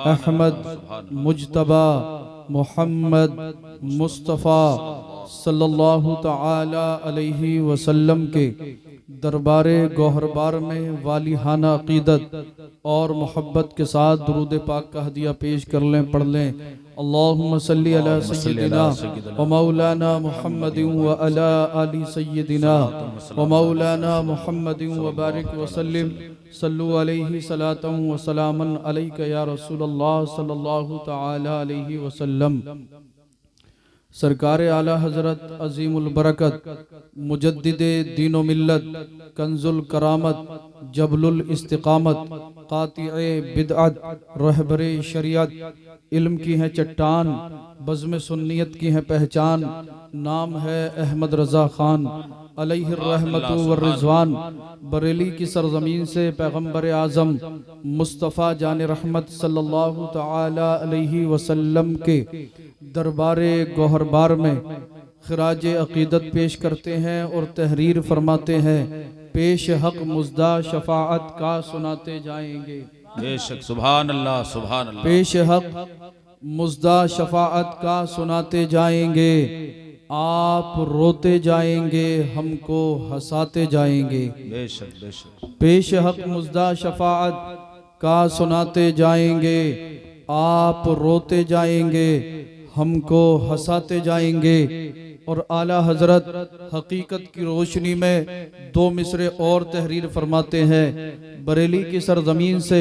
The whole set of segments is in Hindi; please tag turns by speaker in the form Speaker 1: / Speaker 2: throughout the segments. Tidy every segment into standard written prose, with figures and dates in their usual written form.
Speaker 1: अहमद मुज्तबा मोहम्मद मुस्तफ़ा सल्लल्लाहु तआला अलैहि वसल्लम के दरबारे गौहरबार में वालिहाना अकीदत और मोहब्बत के साथ दुरूद पाक का हदिया पेश कर लें, पढ़ लें। अल्लाहुम्मा सल्ली अला सय्यिदिना व मौलाना मुहम्मदिन व अला आलि सय्यिदिना व मौलाना मुहम्मदिन व बारिक व सल्लिम सल्लु अलैहि सलातन व सलामन अलैका या रसूलल्लाह सल्लल्लाहु तआला अलैहि वसल्लम। सरकार आला हजरत अजीमुल बरकत मुजद्दिदे दीनो मिल्लत कंजुल करामत जबलुल इस्तिकामत कातिए बिदअत रहबरे शरीयत इल्म की है चट्टान बज़्म सुन्नियत की है पहचान, नाम है अहमद रज़ा खान अलैहि रहमतु व रिज़वान। बरेली की सरजमीन से पैगम्बर आज़म मुस्तफ़ा जान रहमत सल्लल्लाहु तआला अलैहि वसल्लम के दरबारे गौहरबार में खिराज अकीदत पेश करते हैं और तहरीर फरमाते हैं। पेश हक मुज़दा शफाअत का सुनाते जाएंगे।
Speaker 2: बेशक सुभान अल्लाह सुभान अल्लाह।
Speaker 1: पेश हक मुज़दा शफाअत का सुनाते जाएंगे। आप रोते जाएंगे, हमको हंसाते जाएंगे।
Speaker 2: बेशक बेशक।
Speaker 1: पेश हक मुज़दा शफाअत का सुनाते जाएंगे। आप रोते जाएंगे, हमको हंसाते जाएंगे। और आला हजरत हकीकत की रोशनी में दो मिसरे और तहरीर फरमाते हैं। बरेली की सरजमीन से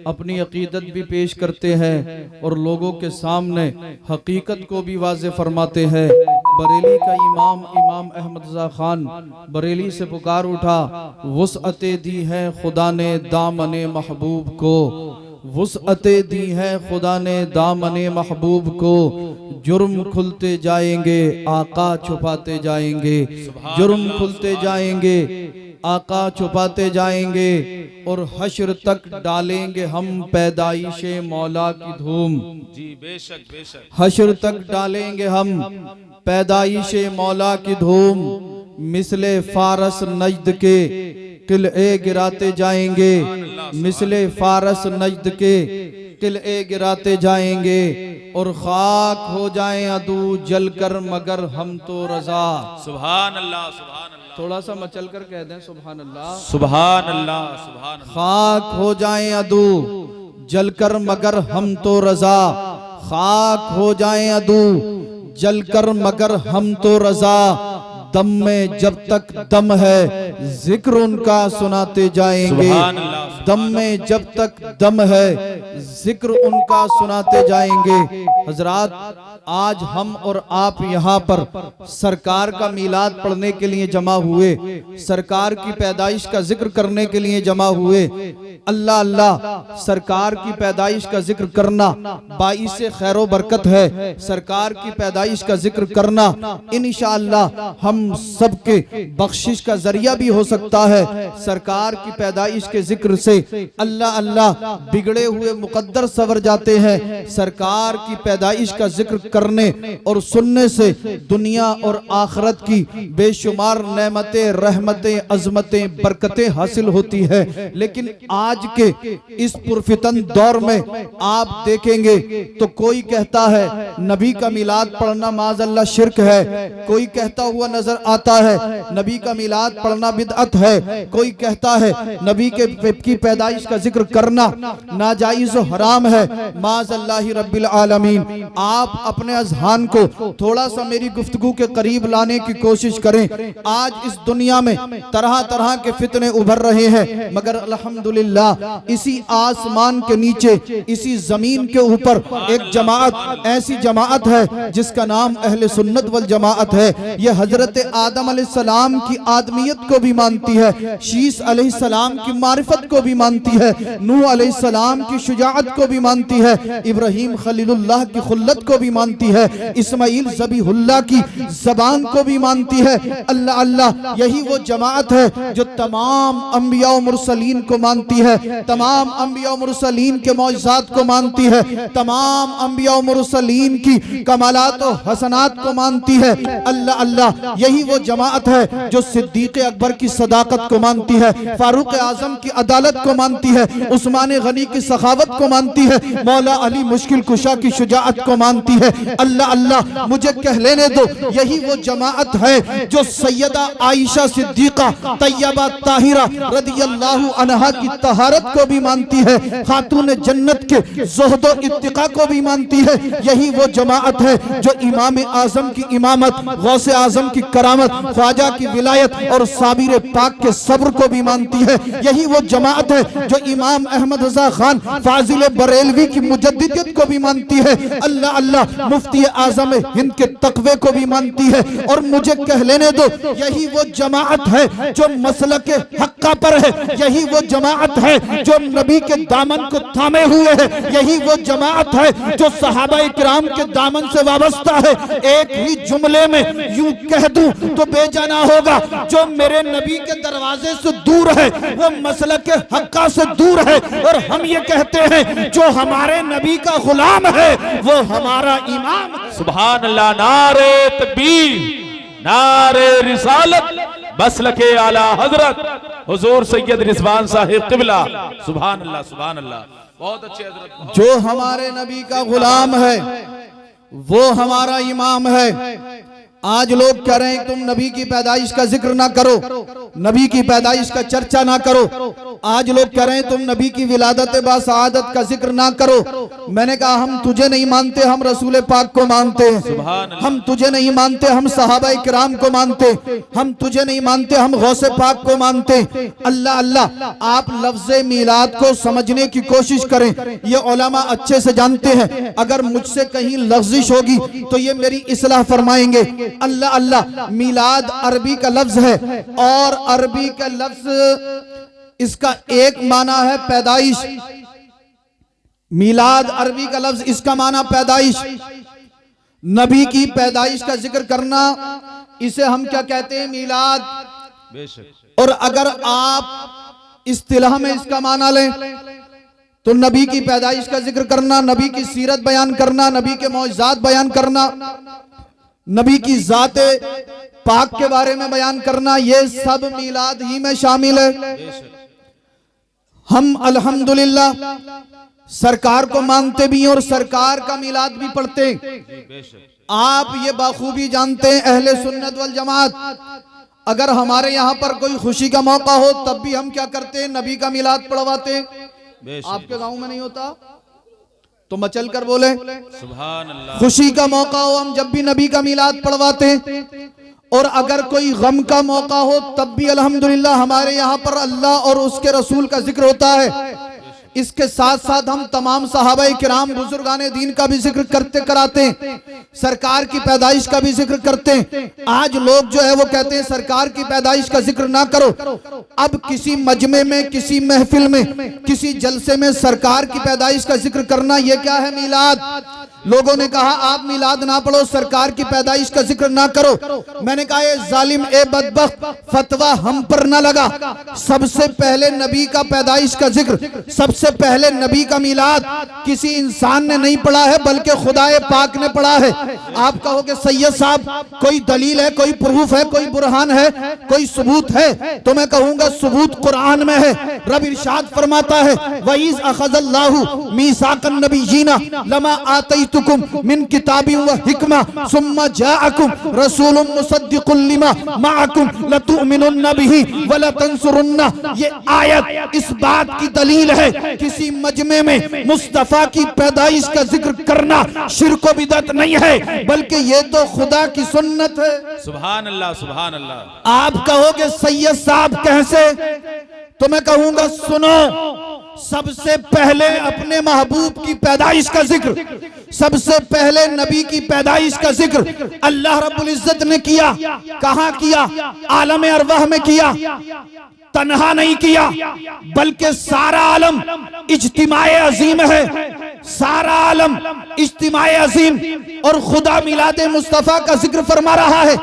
Speaker 1: अपनी अकीदत भी पेश करते हैं और लोगों के सामने हकीकत को भी वाज़े फरमाते हैं। बरेली का इमाम अहमद रज़ा खान बरेली से पुकार उठा, वुसअते दी है खुदा ने दामने महबूब को, वुसअते दी है खुदा ने दामने महबूब को। जुर्म खुलते जाएंगे, आका छुपाते जाएंगे। जुर्म खुलते जाएंगे, आका छुपाते जाएंगे। और हश्र तक डालेंगे हम पैदाइशे मौला की धूम।
Speaker 2: जी बेशक बेशक।
Speaker 1: हश्र तक डालेंगे हम पैदाइशे मौला की धूम। मिसले फारस नजद के किले गिराते जाएंगे। मिसले फारस नजद के किले गिराते जाएंगे। और खाक हो जाएं अदू जलकर मगर हम तो रजा।
Speaker 2: सुभान अल्लाह सुभान अल्लाह।
Speaker 1: थोड़ा सा मचल कर कह दें सुभान अल्लाह
Speaker 2: सुभान अल्लाह सुभान अल्लाह।
Speaker 1: खाक हो जाएं अदू जलकर मगर हम तो रजा। खाक हो जाएं अदू जलकर मगर हम तो रजा। दम में जब तक दम है जिक्र उनका सुनाते जाएंगे। दम में जब तक दम है जिक्र उनका सुनाते जाएंगे। हजरात, आज हम और आप यहाँ पर सरकार का मीलाद पढ़ने के लिए जमा हुए, सरकार की पैदाइश का जिक्र करने के लिए जमा हुए। अल्लाह अल्लाह, सरकार की पैदाइश का जिक्र करना बाइसे खैरो बरकत है। सरकार की पैदाइश का जिक्र करना इंशाअल्लाह हम सबके बख्शिश का जरिया भी हो सकता है। सरकार की पैदाइश के जिक्र से अल्लाह अल्लाह बिगड़े हुए मुकद्दर सवर जाते हैं। सरकार की पैदाइश का जिक्र करने और सुनने से दुनिया और आखिरत की बेशुमार नेमतें, रहमतें, अजमतें, बरकतें हासिल होती है। लेकिन आज के इस पुरफितन दौर में आप देखेंगे तो कोई कहता है नबी का मिलाद पढ़ना माज़अल्लाह शिर्क है। कोई कहता हुआ नजर आता है नबी का मिलाद पढ़ना बिदअत है। कोई कहता है नबी की पैदाइश का जिक्र करना नाजायज और हराम है। माज़अल्लाह रब्बिल आलमीन। आप अपने अज़हान को थोड़ा सा मेरी गुफ्तगू के करीब लाने की कोशिश करें। आज इस दुनिया में तरह तरह के फितने उभर रहे हैं, मगर अल्हम्दुलिल्लाह इसी आसमान के नीचे, इसी जमीन के ऊपर एक जमाअत, ऐसी जमाअत है जिसका नाम अहले सुन्नत वल जमाअत है। यह हजरत आदम अलैहिस्सलाम की आदमियत को भी मानती है, शीस अलैहिस्सलाम की मारिफत को भी मानती है, नूह अलैहिस्सलाम की शुजाअत को भी मानती है, इब्राहीम खलीलुल्लाह की खुल्लत को भी मानती है, इस्माइल ज़बीहुल्लाह की ज़बान को भी मानती है। अल्लाह अल्लाह, यही वो जमाअत है जो तमाम अंबिया और मुरसलीन को मानती है, तमाम अंबिया और मुरसलीन के मौजज़ात को मानती है, तमाम अंबिया और मुरसलीन की कमालात और हसनात को मानती है। अल्लाह अल्लाह, यही वो जमाअत है जो सिद्दीक़ अकबर की सदाकत को मानती है, फारूक आजम की अदालत को मानती है, उस्मान गनी की सखावत को मानती है, मौला अली मुश्किल कुशा की शुजाअत को मानती है। अल्लाह अल्लाह मुझे कह लेने दो, यही वो जमाअत है जो सैयदा आयशा सिद्दीका तैयबा ताहिरा रदियल्लाहु अन्हा की तहारत को भी मानती है, खातून जन्नत के ज़ुहद व इत्तिका को भी मानती है। यही वो जमाअत है जो इमाम आजम की इमामत, गौसे आजम की करामत, ख्वाजा की विलायत और साबिर पाक के सब्र को भी मानती है। यही वो जमाअत है जो इमाम अहमद रजा खान फाजिल बरेलवी की मुजद्दिदियत को भी मानती है। अल्लाह अल्लाह मुफ्ती आजम हिंद के तकवे को भी मानती है। और मुझे कह लेने दो, यही वो जमाअत है जो मसलक हक्का पर है। यही वो जमाअत है जो नबी के दामन को थामे हुए है। यही वो जमाअत है जो सहाबा इकराम के दामन से वाबस्ता है। एक ही जुमले में यूं कह दूं तो बेजाना होगा, जो मेरे नबी के दरवाजे से दूर है वो मसलक हक्का से दूर है। और हम ये कहते हैं जो हमारे नबी का गुलाम है वो हमारा इमाम है।
Speaker 2: सुभान अल्लाह। नारे तकबीर, नारे रिसालत, मसलके आला हजरत हुजूर सैयद रिजवान साहिब किबला। सुभान अल्लाह, सुभान अल्लाह। बहुत अच्छे हजरत।
Speaker 1: जो हमारे नबी का गुलाम है वो हमारा इमाम है। आज लोग कह रहे हैं तुम नबी की पैदाइश का जिक्र ना करो, नबी की पैदाइश का चर्चा ना करो। आज लोग कह रहे हैं तुम नबी की विलादत बासआदत का जिक्र ना करो। मैंने कहा हम तुझे नहीं मानते, हम रसूल पाक को मानते हैं। हम तुझे नहीं मानते, हम सहाबा किराम को मानते। हम तुझे नहीं मानते, हम गौसे पाक को मानते। अल्लाह अल्लाह, आप लफ्ज़ मीलाद को समझने की कोशिश करें, ये उलमा अच्छे से जानते हैं। अगर मुझसे कहीं लफ्ज़िश होगी तो ये मेरी इस्लाह फरमाएंगे। अल्लाह अल्लाह, मीलाद अरबी का लफ्ज है और अरबी का लफ्ज इसका एक माना है पैदाइश। मीलाद अरबी का लफ्ज, इसका माना पैदाइश। नबी की पैदाइश का जिक्र करना, इसे हम क्या कहते हैं? मीलाद।
Speaker 2: बेशक।
Speaker 1: और अगर आप इस्तिलाह में इसका माना लें तो नबी की पैदाइश का जिक्र करना, नबी की सीरत बयान करना, नबी के मौजज़ात बयान करना, नबी की ज़ाते पाक के बारे में बयान करना, ये सब मीलाद ही में शामिल है। हम अल्हम्दुलिल्लाह सरकार को मानते भी हैं और सरकार का मीलाद भी पढ़ते हैं। आप ये बाखूबी जानते हैं, अहले सुन्नत वल जमात अगर हमारे यहाँ पर कोई खुशी का मौका हो तब भी हम क्या करते हैं? नबी का मीलाद पढ़वाते हैं। आपके गांव में नहीं होता तो मचल कर बोले
Speaker 2: सुभान अल्लाह।
Speaker 1: खुशी का मौका हो हम जब भी नबी का मीलाद पढ़वाते हैं। और अगर कोई गम का मौका हो तब भी अल्हम्दुलिल्लाह हमारे यहाँ पर अल्लाह और उसके रसूल का जिक्र होता है। इसके साथ साथ हम तमाम सहाबाए किराम बुजुर्गाने दीन का भी जिक्र करते कराते हैं, सरकार की पैदाइश का भी जिक्र करते हैं। आज लोग जो है वो कहते हैं सरकार की पैदाइश का जिक्र ना करो। अब किसी मजमे में, किसी महफिल में, किसी जलसे में सरकार की पैदाइश का जिक्र करना, ये क्या है? मीलाद। लोगों ने कहा आप मीलाद ना पढ़ो, सरकार की पैदाइश का जिक्र ना करो। मैंने कहा ए जालिम, ए बदबख्त, फतवा हम पर ना लगा। सबसे पहले नबी का पैदाइश का जिक्र, सबसे पहले नबी का मीलाद किसी इंसान ने नहीं पढ़ा है बल्कि खुदाए पाक ने पढ़ा है। आप कहोगे सैयद साहब कोई दलील है, कोई प्रूफ है, कोई बुरहान है, कोई सबूत है? तो मैं कहूंगा सबूत कुरान में है। रब इरशाद फरमाता है वईज़ अख़ज़ल्लाहु मीसाक़न नबिय्यीना लमा आतैतुकुम मिन किताबिन व हिकमा सुम्मा जाअकुम रसूलुम मुसद्दिकुल लिमा माअकुम लतुमिनुन्न बिही व लतंसुरुन्ना। ये आयत इस बात की दलील है किसी मजमे में मुस्तफा की पैदाइश का जिक्र करना शिर्क व बिदअत नहीं है बल्कि ये तो खुदा की सुन्नत है।
Speaker 2: सुभान अल्लाह, सुभान अल्लाह।
Speaker 1: आप कहोगे सैयद साहब कैसे? तो मैं कहूंगा सुनो, सबसे पहले अपने महबूब की पैदाइश का जिक्र, सबसे पहले नबी की पैदाइश का जिक्र अल्लाह रब्बुल इज्जत ने किया। कहां किया? आलम अरवाह में किया। तन्हा नहीं किया बल्कि सारा आलम इज्तिमाए अजीम है, सारा आलम इज्तिमाए अजीम और खुदा मिलाद मुस्तफ़ा का जिक्र फरमा रहा है।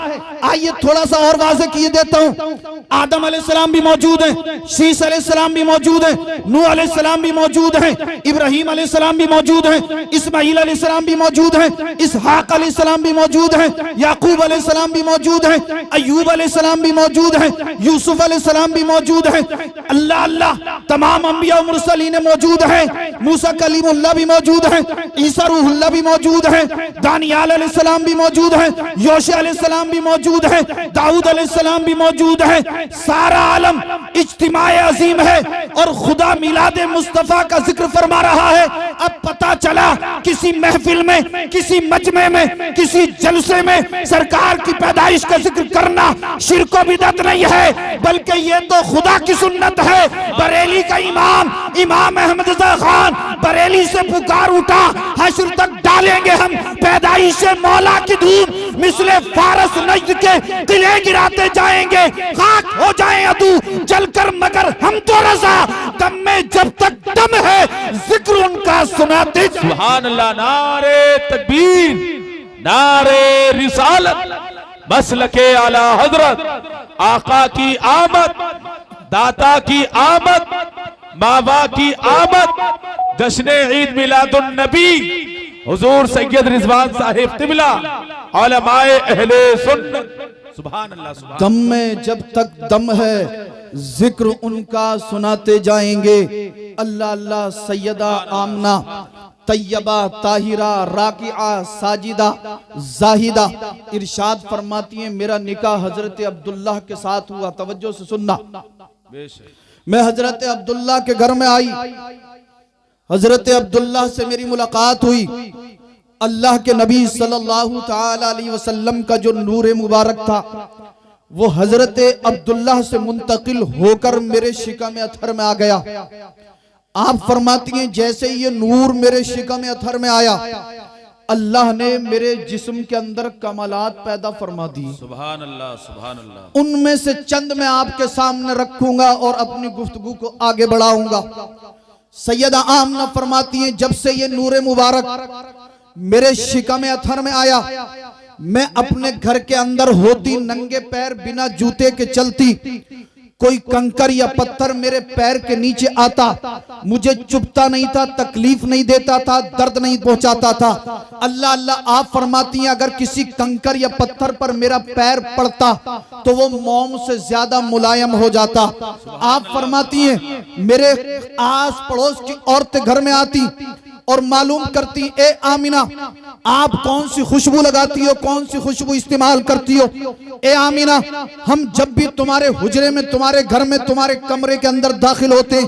Speaker 1: आइए थोड़ा सा और वाज़ेह किए देता हूँ। आदम अलैहिस्सलाम भी मौजूद हैं, शीस अलैहिस्सलाम भी मौजूद हैं, नूह अलैहिस्सलाम भी मौजूद हैं, इब्राहीम अलैहिस्सलाम भी मौजूद हैं, इस्माईल अलैहिस्सलाम भी मौजूद हैं, इसहाक अलैहिस्सलाम भी मौजूद हैं, याकूब अलैहिस्सलाम भी मौजूद हैं, अय्यूब अलैहिस्सलाम भी मौजूद हैं, यूसुफ अलैहिस्सलाम भी मौजूद हैं। अल्लाह अल्लाह तमाम अंबिया और मुरसलीन मौजूद हैं। मूसा कलीमुल्लाह भी मौजूद हैं, ईसा रूहुल्लाह भी मौजूद हैं, दानियाल अलैहिस्सलाम भी मौजूद हैं, योशे अलैहिस्सलाम भी मौजूद हैं, दाऊद अलैहिस्सलाम भी मौजूद हैं। सारा आलम इज्तिमाए अजीम है और खुदा मिलाद मुस्तफ़ा का जिक्र फरमा रहा है। अब पता चला किसी महफिल में, किसी मजमे में, किसी जलसे में सरकार की पैदाइश का जिक्र करना शिर्क व बिदअत नहीं है, बल्कि ये तो खुदा की सुन्नत है। बरेली का इमाम अहमद रज़ा खान बरेली से पुकार उठा, हश्र तक डालेंगे हम पैदाइश मौला की धूम, मिसले फारस नजद के किले गिराते जाएंगे, खाक हो जाए अदू जलकर मगर हम तो रज़ा, दम में जब तक दम है जिक्र उनका सुनाते।
Speaker 2: सुभान अल्लाह। नारे तकबीर, नारे रिसालत, मसलके आला हजरत, आका की आमद, दाता की आमद, बाबा की आमद, जश्न ईद मिलादुन नबी हुजूर सैयद रिजवान साहिब क़िबला, उलमाए अहले सुन्नत। सुभान अल्लाह, सुभान।
Speaker 1: दम में जब तक दम है जिक्र उनका सुनाते जाएंगे। अल्लाह अल्लाह सैयदा आमना तैयबा ताहिरा राकिआ साजिदा जाहिदा इरशाद फरमाती हैं, मेरा निकाह हजरत अब्दुल्लाह के साथ हुआ। तवज्जो से सुनना। मैं हजरत अब्दुल्लाह के घर में आई, हजरत अब्दुल्लाह से मेरी मुलाकात हुई। अल्लाह के नबी सल्लल्लाहु ताला अलैहि वसल्लम का जो नूर मुबारक था वो हजरत अब्दुल्लाह से मुंतकिल होकर मेरे शिकम अथर में आ गया। आप फरमाती हैं जैसे ये नूर मेरे शिकम अथर में आया, अल्लाह ने मेरे जिस्म के अंदर कमालात पैदा फरमा दी।
Speaker 2: सुभान अल्लाह, सुभान अल्लाह।
Speaker 1: उनमें से चंद मैं आपके सामने रखूंगा और अपनी गुफ्तगू को आगे बढ़ाऊंगा। सैयदा आमना फरमाती हैं जब से ये नूर मुबारक मेरे शिकम अथर में आया, मैं अपने घर के अंदर होती नंगे पैर बिना जूते के चलती, कोई कंकर या पत्थर मेरे पैर के नीचे आता, मुझे चुभता नहीं था, तकलीफ नहीं देता था, दर्द नहीं पहुंचाता था। अल्लाह अल्लाह आप फरमाती हैं अगर किसी कंकर या पत्थर पर मेरा पैर पड़ता तो वो मोम से ज्यादा मुलायम हो जाता। आप फरमाती हैं मेरे आस पड़ोस की औरतें घर में आती और मालूम करती, ए आमिना आप कौन सी खुशबू लगाती हो, कौन सी खुशबू इस्तेमाल करती हो। ए आमिना हम जब भी तुम्हारे हुजरे में, तुम्हारे घर में, तुम्हारे कमरे के अंदर दाखिल होते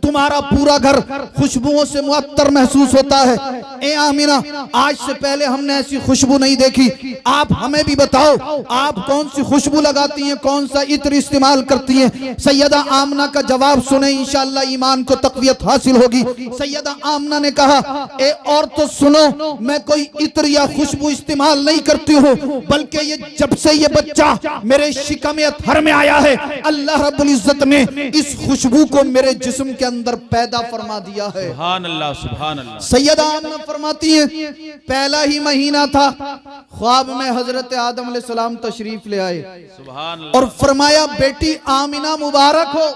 Speaker 1: तुम्हारा पूरा घर खुशबुओं से मुअत्तर महसूस होता है। ए आमिना आज से पहले हमने ऐसी खुशबू नहीं देखी, आप हमें भी बताओ आप कौन सी खुशबू लगाती हैं, कौन सा इत्र इस्तेमाल करती हैं। सैयदा आमना का जवाब सुने इंशाअल्लाह ईमान को तक़वियत हासिल होगी। सैयदा आमना ने कहा ए और तो सुनो, मैं कोई इत्र या खुशबू इस्तेमाल नहीं करती हूँ, बल्कि ये जब से ये बच्चा मेरे शिकम अथर में आया है अल्लाह रब्बुल इज्जत ने इस खुशबू को मेरे जिस्म के अंदर पैदा फरमा दिया है।
Speaker 2: सुभान अल्लाह, सुभान अल्लाह।
Speaker 1: सैयदा आमना फरमाती हैं पहला ही महीना था, ख्वाब में हजरत आदम अलैहिस्सलाम तशरीफ ले आए।
Speaker 2: सुभान अल्लाह।
Speaker 1: और फरमाया बेटी आमिना मुबारक हो,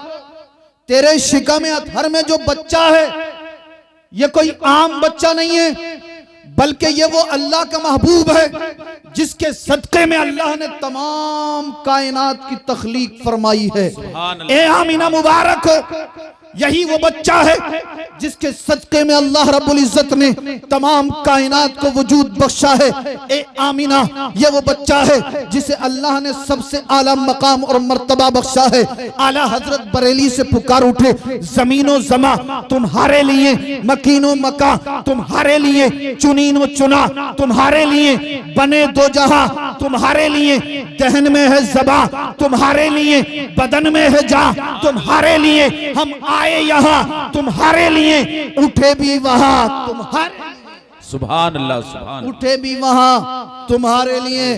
Speaker 1: तेरे शिकम अथर में जो बच्चा है ये कोई आम बच्चा नहीं है, बल्कि ये वो अल्लाह का महबूब है जिसके सदक़े में अल्लाह ने तमाम कायनात की तख्लीक फरमाई है। ए आमिना मुबारक हो, यही वो बच्चा है जिसके सदक़े में अल्लाह रब्बुल इज्जत ने तमाम कायनात को वजूद बख्शा है। ए आमिना ये वो बच्चा है जिसे अल्लाह ने सबसे आला मकाम और मर्तबा बख्शा है। आला हजरत बरेली से पुकार उठे, जमीनो जमा तुम्हारे लिए, मकीनो मका तुम्हारे लिए, चुनीनो चुना तुम्हारे लिए, बने दो जहां तुम्हारे लिए, दहन में है ज़बा तुम्हारे लिए, बदन में है जा तुम्हारे लिए, हम आए यहाँ तुम्हारे लिए, उठे भी वहां तुम्हारे।
Speaker 2: सुभान अल्लाह, सुभान।
Speaker 1: उठे भी वहां तुम्हारे लिए।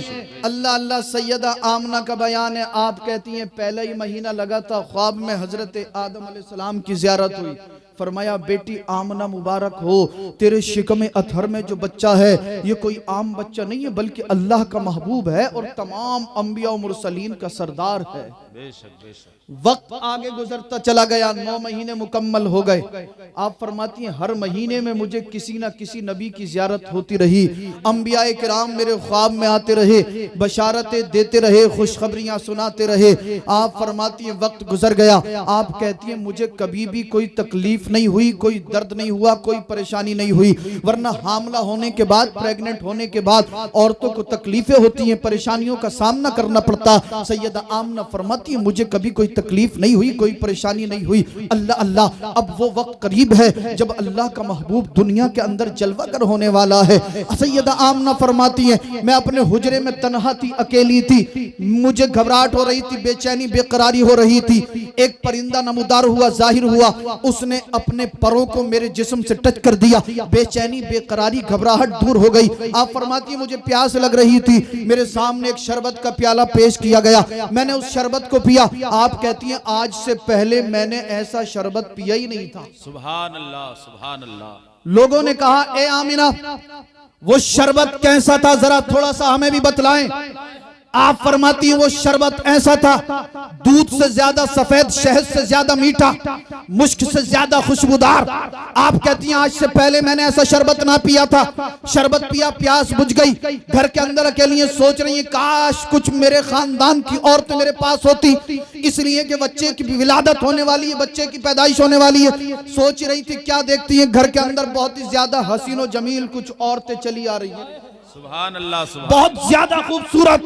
Speaker 1: अल्लाह अल्लाह। सैयदा आमना का बयान है, आप कहती हैं पहला ही महीना लगा था, ख्वाब में हजरत आदम अलैहिस्सलाम की ज़ियारत हुई। फरमाया बेटी आमना मुबारक हो, तेरे शिकम अथर में जो बच्चा है ये कोई आम बच्चा नहीं है बल्कि अल्लाह का महबूब है और तमाम अंबिया और मुरसलीन का सरदार है।
Speaker 2: बेशक बेशक।
Speaker 1: वक्त आगे गुजरता चला गया, 9 महीने मुकम्मल हो गए। आप फरमाती हैं हर महीने में मुझे किसी ना किसी नबी की ज़ियारत होती रही, अंबियाए किराम मेरे ख्वाब में आते रहे, बशारतें देते रहे, खुशखबरियां सुनाते रहे। आप फरमाती हैं वक्त गुजर गया, आप कहती हैं मुझे कभी भी कोई तकलीफ नहीं हुई, कोई दर्द नहीं हुआ, कोई परेशानी नहीं हुई, वरना हामला होने के बाद, प्रेग्नेंट होने के बाद औरतों को तकलीफें होती हैं, परेशानियों का सामना करना पड़ता। सैयदा आमना फरमाती है मुझे कभी कोई तकलीफ नहीं हुई, कोई परेशानी नहीं हुई। अल्लाह अल्लाह, अब वो वक्त करीब है जब अल्लाह का महबूब दुनिया के अंदर जलवागर होने वाला है। सैयदा आमना फरमाती है मैं अपने हुजरे में तन्हा थी, अकेली थी, मुझे घबराहट हो रही थी, बेचैनी बेकरारी हो रही थी। एक परिंदा नमूदार हुआ, जाहिर हुआ, उसने अपने परों को मेरे जिस्म से टच कर दिया, बेचैनी बेकरारी घबराहट दूर हो गई। आप फरमाती है मुझे प्यास लग रही थी, मेरे सामने एक शरबत का प्याला पेश किया गया, मैंने उस शरबत को पिया। आप कहती हैं आज से पहले मैंने ऐसा शरबत पिया ही नहीं था।
Speaker 2: सुभान अल्लाह सुभान अल्लाह।
Speaker 1: लोगों ने कहा ए आमिना वो शरबत कैसा था, जरा थोड़ा सा हमें भी बतलाएं। आप फरमाती हैं वो शरबत ऐसा था, दूध से ज्यादा सफेद, शहद से ज्यादा मीठा, मुश्क से ज्यादा खुशबूदार। आप कहती हैं आज से पहले मैंने ऐसा शरबत ना पिया था। शरबत पिया, प्यास बुझ गई, घर के अंदर अकेली सोच रही है काश कुछ मेरे खानदान की औरतें मेरे पास होती, इसलिए कि बच्चे की विलादत होने वाली है, बच्चे की पैदाइश होने वाली है। सोच रही थी, क्या देखती है घर के अंदर बहुत ही ज्यादा हसीन और जमील कुछ औरतें चली आ रही है,
Speaker 2: सुभान अल्लाह सुभान।
Speaker 1: बहुत ज्यादा खूबसूरत,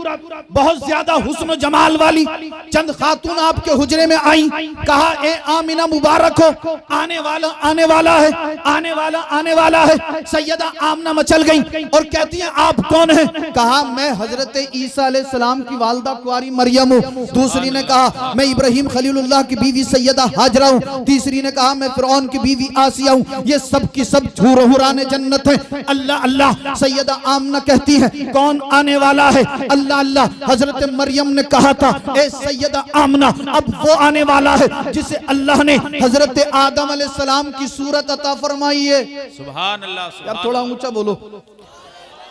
Speaker 1: बहुत ज्यादा हुस्न जमाल वाली चंद खातून आपके हुजरे में आई। कहा ए आमिना मुबारक हो, आने वाला आने वाला है, आने वाला आने वाला है। सैयदा आमना मचल गई और कहती हैं आप कौन हैं? कहा मैं हजरत ईसा अलैहिस्सलाम की वालदा कुंवारी मरियम हूँ। दूसरी ने कहा मैं इब्राहिम खलीलुल्लाह की बीवी सैयदा हाजरा हूँ। तीसरी ने कहा मैं फिरौन की बीवी आसिया हूँ। ये सब की सब हुराने जन्नत है। अल्लाह अल्लाह। सैयदा आमना कहती है कौन आने वाला है? अल्लाह अल्लाह। हजरत मरियम ने कहा था ए सैयदा आमना अब वो आने वाला है जिसे अल्लाह ने हजरत आदम अलैहिस्सलाम की सूरत अता फरमाई है।
Speaker 2: सुभान अल्लाह सुभान।
Speaker 1: यार थोड़ा ऊंचा बोलो।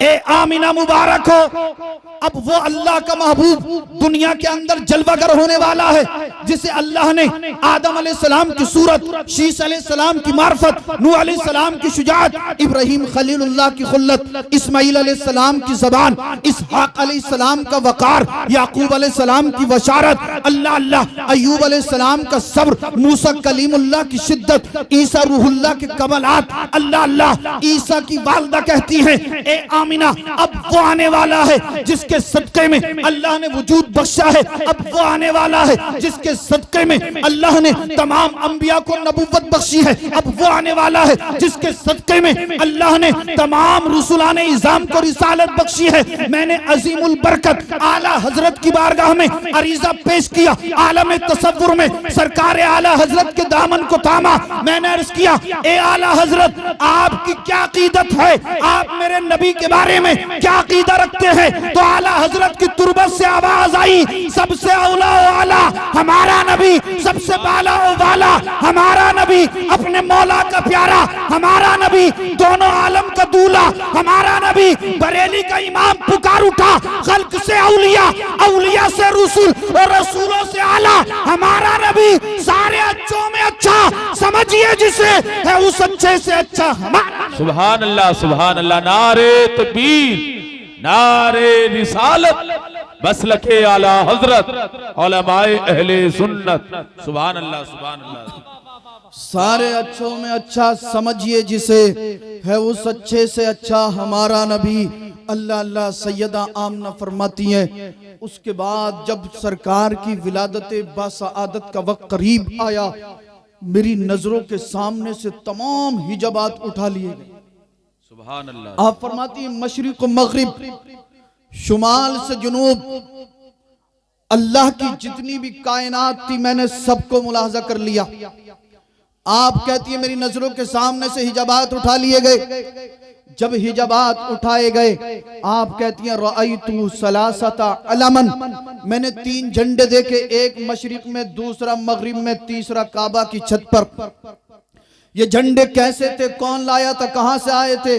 Speaker 1: ए आमिना मुबारक हो, अब वो अल्लाह का महबूब दुनिया के अंदर जलवागर होने वाला है जिसे अल्लाह ने आदम अलैहिस्सलाम की सूरत, शीस अलैहिस्सलाम की मार्फत, नूह अलैहिस्सलाम की शुजाअत, इब्राहिम खलीलुल्लाह की खुल्लत, इस्माइल अलैहिस्सलाम की ज़बान, इसहाक अलैहिस्सलाम का वकार, याकूब अलैहिस्सलाम की बशारत, अल्लाह अल्लाह, अय्यूब अलैहिस्सलाम का सब्र, मूसा कलीमुल्लाह की शिद्दत, ईसा रूहुल्लाह के कमालात, अल्लाह अल्लाह। ईसा की वालदा कहती है ए आमिना अब वो आने वाला है जिसके सदक़े में अल्लाह ने वजूद बख्शा है। अब वो आने वाला है जिसके सदक़े में अल्लाह ने तमाम अंबिया को नबुव्वत बख्शी है। अब वो आने वाला है जिसके सदक़े में अल्लाह ने तमाम रुसुलाने इज़ाम को रिसालत बख्शी है। मैंने अजीमुल बरकत आला हजरत की बारगाह में अरीज़ा पेश किया, आलम तसव्वुर में सरकार आला हजरत के दामन को थामा। मैंने अर्ज़ किया ए आला हजरत आपकी क्या अकीदत है, आप मेरे नबी के बारे में क्या अकीदा रखते हैं? तो आला हजरत की तुरबत से आवाज आई सबसे औला वाला हमारा नबी, सबसे बाला वाला हमारा नबी, अपने मौला का प्यारा हमारा नबी, दोनों आलम का दूल्हा हमारा नबी, बरेली का इमाम पुकार उठा खल्क से औलिया, औलिया से रसूल और रसूलों से आला हमारा नबी, सारे अच्छों में अच्छा समझिए जिसे है उस अच्छे से अच्छा हमारा।
Speaker 2: सुभान अल्लाह सुभान अल्लाह। नारे तकबीर, नारे रिसालत, मसलके आला हजरत, उलमाए अहले सुन्नत। सुभान अल्लाह सुभान अल्लाह।
Speaker 1: सारे अच्छों में अच्छा समझिए जिसे है उस अच्छे से अच्छा हमारा नबी। अल्लाह अल्लाह। सैयदा आमना फरमाती हैं उसके बाद जब सरकार की विलादत बासआदत का वक्त करीब आया, मेरी नजरों के सामने से तमाम हिजाबात उठा लिए गए।
Speaker 2: सुभान अल्लाह।
Speaker 1: आप फरमाती हैं मशरिक मगरिब, शुमाल से जुनूब, अल्लाह की जितनी भी कायनात थी मैंने सबको मुलाहजा कर लिया। आप कहती है मेरी नजरों के सामने से हिजाबात उठा लिए गए। जब हिजाबात उठाए गए आप कहती हैं रअयतु सलासता अलमन, मैंने 3 झंडे देखे, एक मशरिक में, दूसरा मगरिब में, तीसरा काबा की छत पर। ये झंडे कैसे थे, कौन लाया था, कहां से आए थे?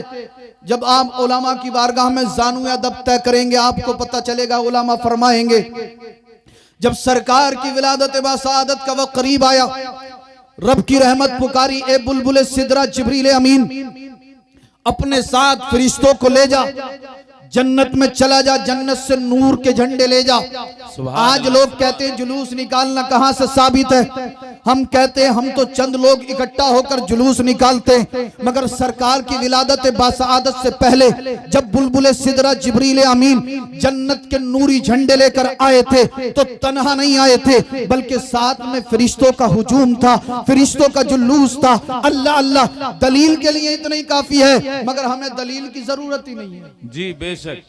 Speaker 1: जब आप उलमा की बारगाह में जानू अदब तय करेंगे आपको पता चलेगा। उलमा फरमाएंगे जब सरकार की विलादत बासादत का वक्त करीब आया, रब की रहमत पुकारी, ए बुलबुल सिदरा जिब्रील अमीन अपने साथ फरिश्तों को ले जा, जन्नत में चला जा, जन्नत से नूर के झंडे ले जा। आज लोग कहते हैं जुलूस निकालना, कहां से साबित है? हम कहते हैं हम तो चंद लोग इकट्ठा होकर जुलूस निकालते हैं, मगर सरकार की विलादत बासादत से पहले जब बुलबुल सिदरा जिब्रील अमीन जन्नत के नूरी झंडे लेकर आए थे तो तन्हा नहीं आए थे, बल्कि साथ में फरिश्तों का हुजूम था, फरिश्तों का जुलूस था। अल्लाह अल्लाह, दलील के लिए इतना ही काफी है, मगर हमें दलील की जरूरत ही नहीं है।
Speaker 2: जी बेशक,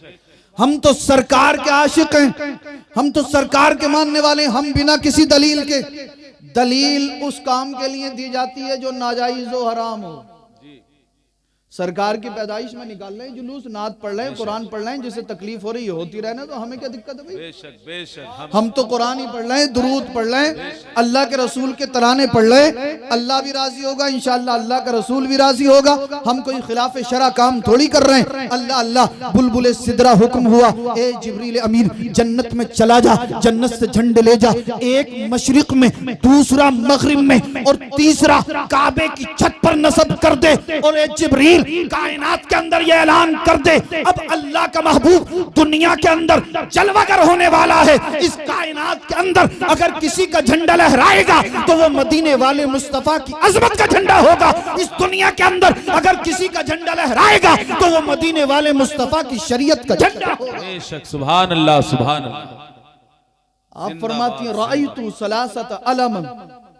Speaker 1: हम तो सरकार के आशिक हैं, हम तो सरकार के मानने वाले हैं। हम बिना किसी दलील के, दलील उस काम के लिए दी जाती है जो नाजायज हो, हराम हो। सरकार की पैदाइश में निकाल रहे हैं जुलूस, नात पढ़ रहे हैं, कुरान पढ़ रहे हैं, जिससे तकलीफ हो रही है होती रहने, तो हमें क्या दिक्कत है भाई?
Speaker 2: बेशक बेशक,
Speaker 1: हम तो कुरान ही पढ़ रहे हैं, दुरूद पढ़ रहे हैं, अल्लाह के रसूल के तराने पढ़ रहे हैं। अल्लाह भी राजी होगा इंशाअल्लाह, अल्लाह का रसूल भी राजी होगा। हम कोई खिलाफ शरा काम थोड़ी कर रहे हैं। अल्लाह अल्लाह, बुलबुल सिदरा हुक्म हुआ, ए जिब्रील अमीन जन्नत में चला जा, जन्नत से झंडे ले जा, एक मशरिक में, दूसरा मगरिब में और तीसरा काबे की छत पर नस्ब कर दे। और ए जिब्रील कायनात के अंदर यह ऐलान कर दे, अब अल्लाह का महबूब दुनिया के अंदर जलवागर होने वाला है। इस कायनात के अंदर अगर किसी का झंडा लहराएगा तो वो मदीने वाले मुस्तफा की अजमत का झंडा होगा। इस दुनिया के अंदर अगर किसी का झंडा लहराएगा तो वो मदीने वाले मुस्तफा की शरीयत का झंडा होगा।
Speaker 2: बेशक, सुभान अल्लाह सुभान अल्लाह।
Speaker 1: आप फरमाती हैं रायतु सलासत अलमन,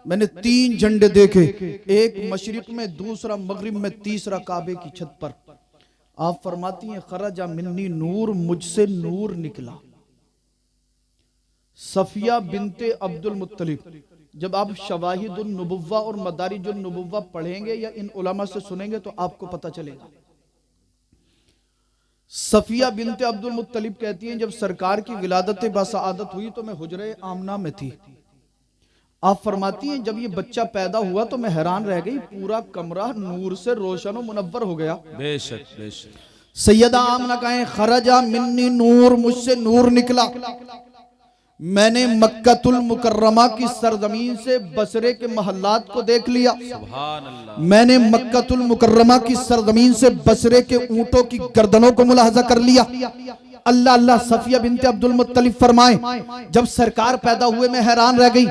Speaker 1: मैंने 3 झंडे देखे, एक मशरिक में, दूसरा मगरिब में, तीसरा काबे की छत पर। आप फरमाती हैं खरजा मिन्नी नूर, मुझसे नूर निकला। सफिया बिनते अब्दुल मुत्तलिब, जब आप शवाहिदुन नुबुव्वा और मदारिजुन नुबुव्वा पढ़ेंगे या इन उलमा से सुनेंगे तो आपको पता चलेगा। सफिया बिनते अब्दुल मुत्तलिब कहती हैं जब सरकार की विलादत बासादत हुई तो मैं हुजरे आमना में थी। आप फरमाती हैं जब ये बच्चा पैदा हुआ तो मैं हैरान रह गई, पूरा कमरा नूर से रोशन और मुनव्वर हो गया।
Speaker 2: बेशक बेशक।
Speaker 1: सैयदा आमना कहें खरजा मिन्नी नूर, मुझसे नूर निकला। मैंने मक्कतुल मुकर्रमा की सरजमीन से बसरे के महल्लात को देख लिया।
Speaker 2: सुभान अल्लाह।
Speaker 1: मैंने मक्कतुल मुकर्रमा की सरजमीन से बसरे के ऊंटों की गर्दनों को मुलाहजा कर लिया। अल्लाह अल्लाह। सफिया बिनते अब्दुल मुत्तलिब फरमाए जब सरकार पैदा हुए मैं हैरान रह गई।